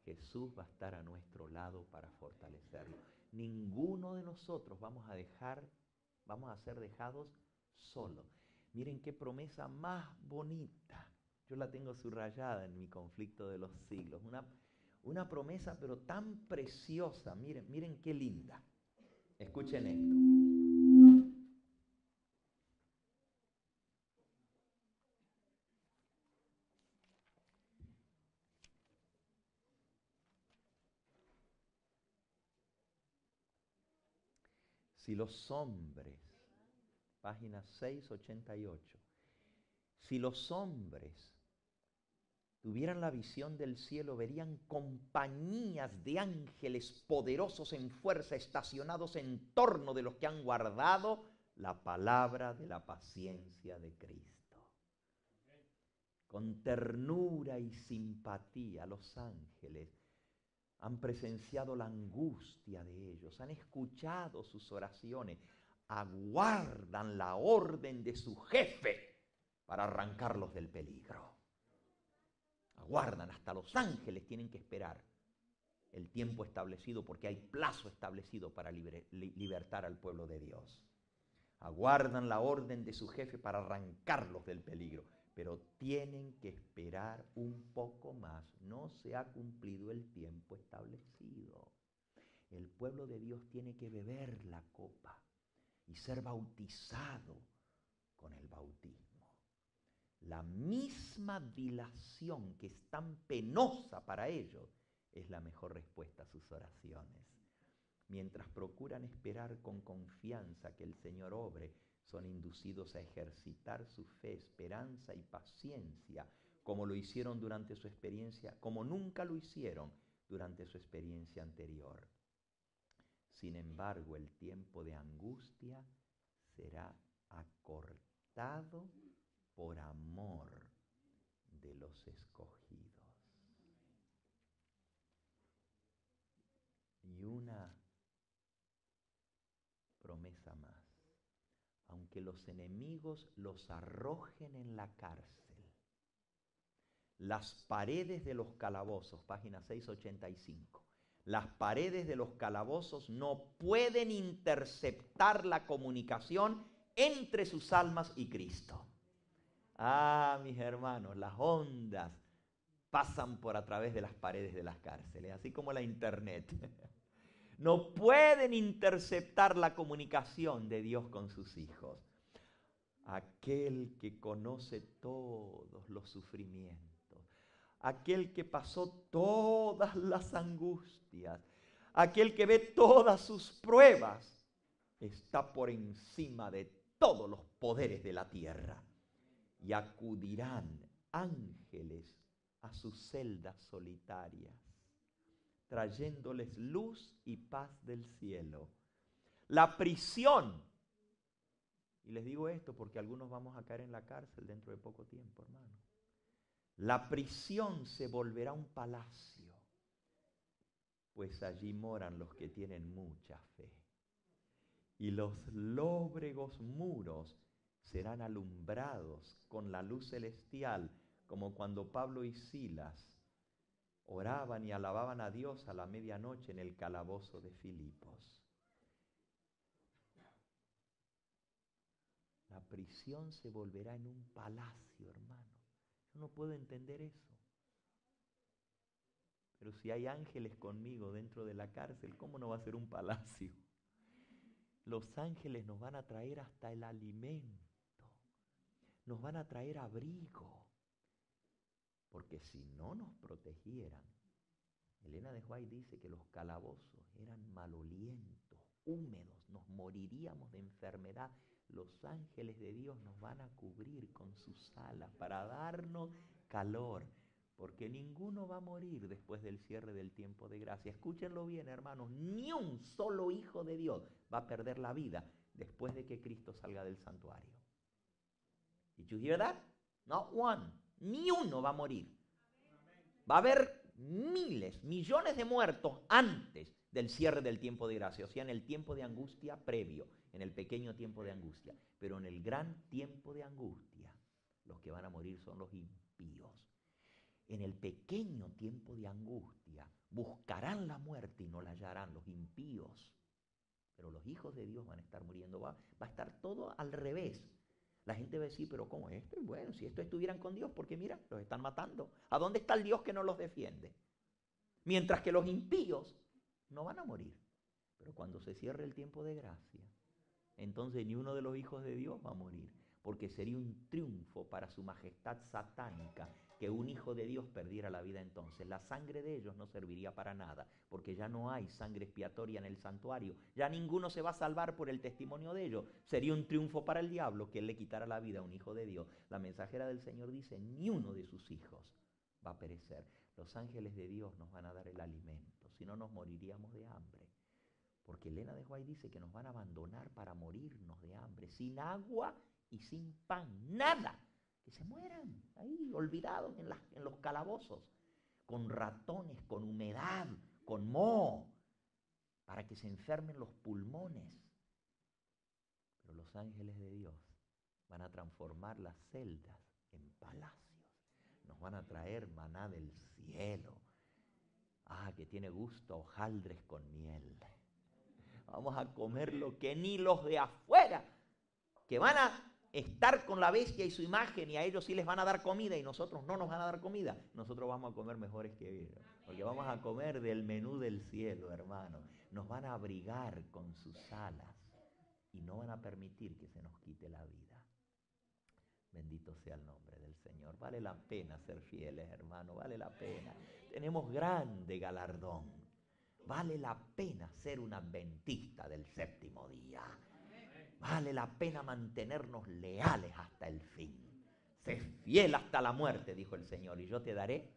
Jesús va a estar a nuestro lado para fortalecerlo. Ninguno de nosotros vamos a ser dejados solos. Miren qué promesa más bonita. Yo la tengo subrayada en mi conflicto de los siglos. Una promesa pero tan preciosa. Miren qué linda. Escuchen esto. Si los hombres, página 688, si los hombres tuvieran la visión del cielo, verían compañías de ángeles poderosos en fuerza, estacionados en torno de los que han guardado la palabra de la paciencia de Cristo. Con ternura y simpatía los ángeles han presenciado la angustia de ellos, han escuchado sus oraciones, aguardan la orden de su jefe para arrancarlos del peligro. Aguardan, hasta los ángeles tienen que esperar el tiempo establecido porque hay plazo establecido para libertar al pueblo de Dios. Aguardan la orden de su jefe para arrancarlos del peligro. Pero tienen que esperar un poco más. No se ha cumplido el tiempo establecido. El pueblo de Dios tiene que beber la copa y ser bautizado con el bautismo. La misma dilación que es tan penosa para ellos es la mejor respuesta a sus oraciones. Mientras procuran esperar con confianza que el Señor obre, son inducidos a ejercitar su fe, esperanza y paciencia, como lo hicieron durante su experiencia, como nunca lo hicieron durante su experiencia anterior. Sin embargo, el tiempo de angustia será acortado por amor de los escogidos. Y una promesa más. Aunque los enemigos los arrojen en la cárcel, las paredes de los calabozos, página 685, las paredes de los calabozos no pueden interceptar la comunicación entre sus almas y Cristo. Mis hermanos, las ondas pasan por a través de las paredes de las cárceles, así como la internet. No pueden interceptar la comunicación de Dios con sus hijos. Aquel que conoce todos los sufrimientos, aquel que pasó todas las angustias, aquel que ve todas sus pruebas, está por encima de todos los poderes de la tierra. Y acudirán ángeles a sus celdas solitarias, trayéndoles luz y paz del cielo. La prisión, y les digo esto porque algunos vamos a caer en la cárcel dentro de poco tiempo, hermano. La prisión se volverá un palacio, pues allí moran los que tienen mucha fe. Y los lóbregos muros serán alumbrados con la luz celestial, como cuando Pablo y Silas oraban y alababan a Dios a la medianoche en el calabozo de Filipos. La prisión se volverá en un palacio, hermano. Yo no puedo entender eso. Pero si hay ángeles conmigo dentro de la cárcel, ¿cómo no va a ser un palacio? Los ángeles nos van a traer hasta el alimento. Nos van a traer abrigo. Porque si no nos protegieran, Elena de White dice que los calabozos eran malolientos, húmedos, nos moriríamos de enfermedad. Los ángeles de Dios nos van a cubrir con sus alas para darnos calor, porque ninguno va a morir después del cierre del tiempo de gracia. Escúchenlo bien, hermanos, ni un solo hijo de Dios va a perder la vida después de que Cristo salga del santuario. Did you hear that? Not one. Ni uno va a morir. Va a haber miles, millones de muertos antes del cierre del tiempo de gracia, o sea, en el tiempo de angustia previo, en el pequeño tiempo de angustia. Pero en el gran tiempo de angustia, los que van a morir son los impíos. En el pequeño tiempo de angustia, buscarán la muerte y no la hallarán los impíos. Pero los hijos de Dios van a estar muriendo, va a estar todo al revés. La gente va a decir, pero ¿cómo esto? Y bueno, si estos estuvieran con Dios, porque mira, los están matando. ¿A dónde está el Dios que no los defiende? Mientras que los impíos no van a morir. Pero cuando se cierre el tiempo de gracia, entonces ni uno de los hijos de Dios va a morir, porque sería un triunfo para su majestad satánica que un hijo de Dios perdiera la vida entonces. La sangre de ellos no serviría para nada, porque ya no hay sangre expiatoria en el santuario. Ya ninguno se va a salvar por el testimonio de ellos. Sería un triunfo para el diablo que él le quitara la vida a un hijo de Dios. La mensajera del Señor dice, ni uno de sus hijos va a perecer. Los ángeles de Dios nos van a dar el alimento, si no nos moriríamos de hambre. Porque Elena de White dice que nos van a abandonar para morirnos de hambre, sin agua y sin pan, nada. Que se mueran ahí, olvidados en los calabozos, con ratones, con humedad, con moho, para que se enfermen los pulmones. Pero los ángeles de Dios van a transformar las celdas en palacios. Nos van a traer maná del cielo. Que tiene gusto a hojaldres con miel. Vamos a comer lo que ni los de afuera, que van a estar con la bestia y su imagen, y a ellos sí les van a dar comida y nosotros no nos van a dar comida. Nosotros vamos a comer mejores que ellos, porque vamos a comer del menú del cielo, hermano. Nos van a abrigar con sus alas y no van a permitir que se nos quite la vida. Bendito sea el nombre del Señor. Vale la pena ser fieles, hermano, vale la pena. Tenemos grande galardón. Vale la pena ser un adventista del séptimo día. Vale la pena mantenernos leales hasta el fin. Sé fiel hasta la muerte, dijo el Señor, y yo te daré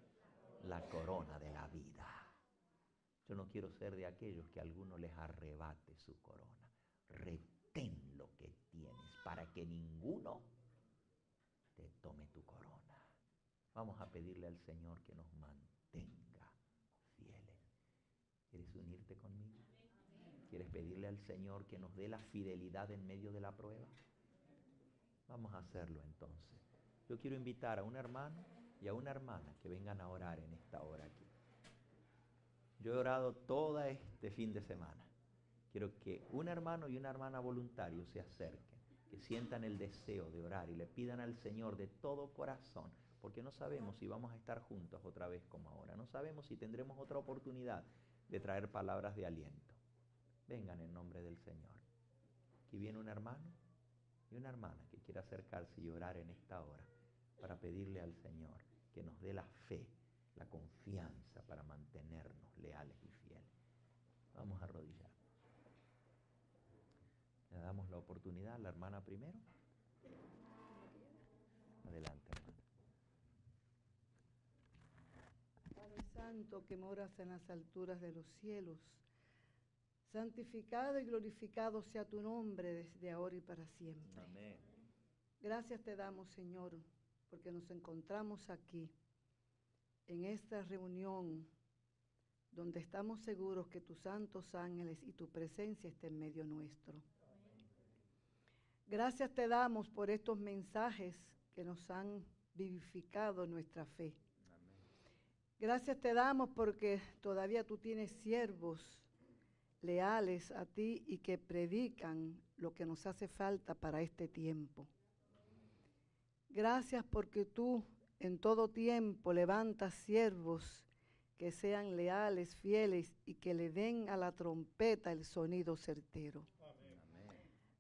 la corona de la vida. Yo no quiero ser de aquellos que a alguno les arrebate su corona. Retén lo que tienes para que ninguno te tome tu corona. Vamos a pedirle al Señor que nos mantenga fieles. ¿Quieres unirte conmigo? ¿Quieres pedirle al Señor que nos dé la fidelidad en medio de la prueba? Vamos a hacerlo entonces. Yo quiero invitar a un hermano y a una hermana que vengan a orar en esta hora aquí. Yo he orado todo este fin de semana. Quiero que un hermano y una hermana voluntarios se acerquen, que sientan el deseo de orar y le pidan al Señor de todo corazón, porque no sabemos si vamos a estar juntos otra vez como ahora. No sabemos si tendremos otra oportunidad de traer palabras de aliento. Vengan en nombre del Señor. Aquí viene un hermano y una hermana que quiere acercarse y orar en esta hora para pedirle al Señor que nos dé la fe la confianza para mantenernos leales y fieles. Vamos a arrodillarnos. Le damos la oportunidad a la hermana primero. Adelante, hermana. Padre Santo, que moras en las alturas de los cielos, santificado y glorificado sea tu nombre desde ahora y para siempre. Amén. Gracias te damos, Señor, porque nos encontramos aquí, en esta reunión, donde estamos seguros que tus santos ángeles y tu presencia está en medio nuestro. Gracias te damos por estos mensajes que nos han vivificado nuestra fe. Gracias te damos porque todavía tú tienes siervos leales a ti y que predican lo que nos hace falta para este tiempo. Gracias porque tú en todo tiempo levantas siervos que sean leales, fieles y que le den a la trompeta el sonido certero. Amén.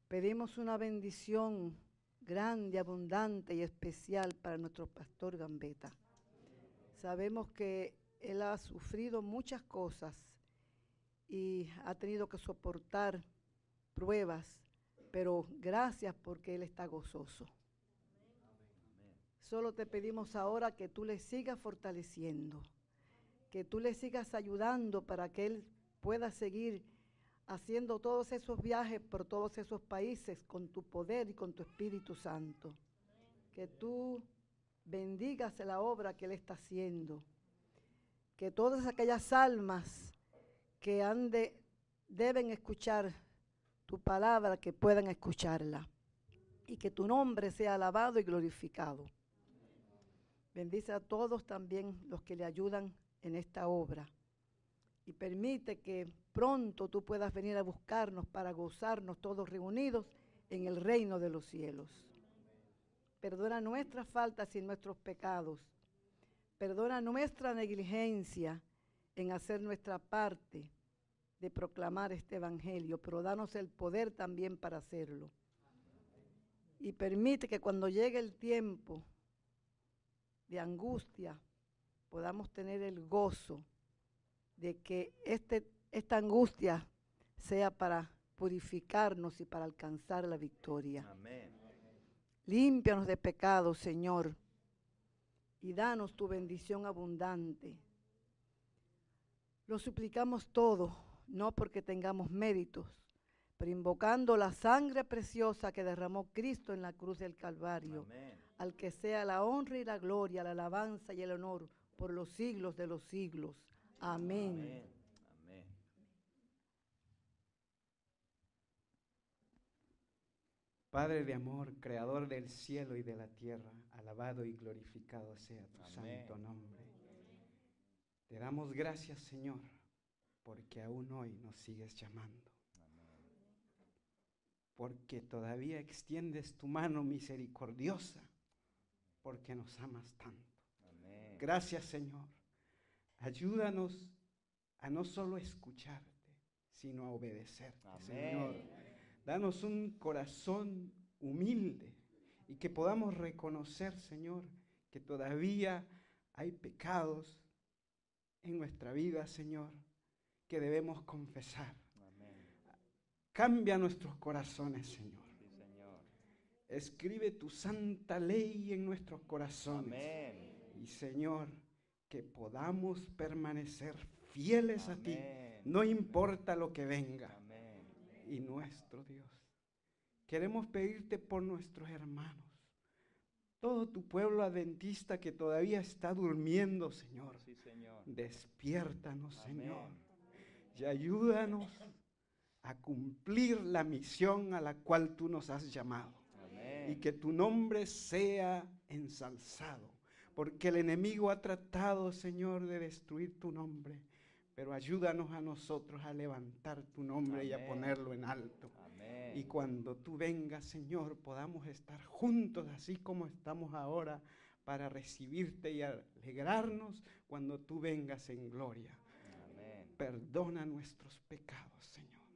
Pedimos una bendición grande, abundante y especial para nuestro pastor Gambetta. Sabemos que él ha sufrido muchas cosas y ha tenido que soportar pruebas, pero gracias porque él está gozoso. Solo te pedimos ahora que tú le sigas fortaleciendo, que tú le sigas ayudando para que él pueda seguir haciendo todos esos viajes por todos esos países con tu poder y con tu Espíritu Santo. Que tú bendigas la obra que él está haciendo, que todas aquellas almas que deben escuchar tu palabra, que puedan escucharla, y que tu nombre sea alabado y glorificado. Bendice a todos también los que le ayudan en esta obra, y permite que pronto tú puedas venir a buscarnos para gozarnos todos reunidos en el reino de los cielos. Perdona nuestras faltas y nuestros pecados. Perdona nuestra negligencia en hacer nuestra parte de proclamar este evangelio, pero danos el poder también para hacerlo. Y permite que cuando llegue el tiempo de angustia, podamos tener el gozo de que esta angustia sea para purificarnos y para alcanzar la victoria. Amén. Límpianos de pecados, Señor, y danos tu bendición abundante. Lo suplicamos todo, no porque tengamos méritos, pero invocando la sangre preciosa que derramó Cristo en la cruz del Calvario. Amén. Al que sea la honra y la gloria, la alabanza y el honor por los siglos de los siglos. Amén. Amén. Amén. Padre de amor, creador del cielo y de la tierra, alabado y glorificado sea tu santo nombre. Te damos gracias, Señor, porque aún hoy nos sigues llamando. Porque todavía extiendes tu mano misericordiosa, porque nos amas tanto. Amén. Gracias, Señor. Ayúdanos a no solo escucharte, sino a obedecerte, Amén. Señor. Danos un corazón humilde y que podamos reconocer, Señor, que todavía hay pecados en nuestra vida, Señor, que debemos confesar. Amén. Cambia nuestros corazones, Señor. Sí, Señor. Escribe tu santa ley en nuestros corazones. Amén. Y, Señor, que podamos permanecer fieles Amén. A ti, no importa lo que venga. Amén. Y nuestro Dios, queremos pedirte por nuestros hermanos, todo tu pueblo adventista que todavía está durmiendo, Señor. Sí, Señor. Despiértanos, Amén. Señor, y ayúdanos a cumplir la misión a la cual tú nos has llamado. Amén. Y que tu nombre sea ensalzado, porque el enemigo ha tratado, Señor, de destruir tu nombre. Pero ayúdanos a nosotros a levantar tu nombre Amén. Y a ponerlo en alto. Amén. Y cuando tú vengas, Señor, podamos estar juntos así como estamos ahora para recibirte y alegrarnos cuando tú vengas en gloria. Amén. Perdona nuestros pecados, Señor.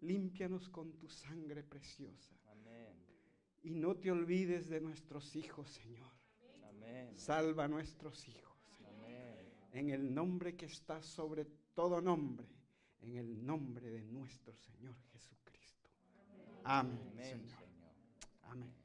Límpianos con tu sangre preciosa. Amén. Y no te olvides de nuestros hijos, Señor. Amén. Salva a nuestros hijos, Señor. Amén. en el nombre que está sobre todo nombre, en el nombre de nuestro Señor Jesucristo. Amén, Amén, Señor. Señor. Amén.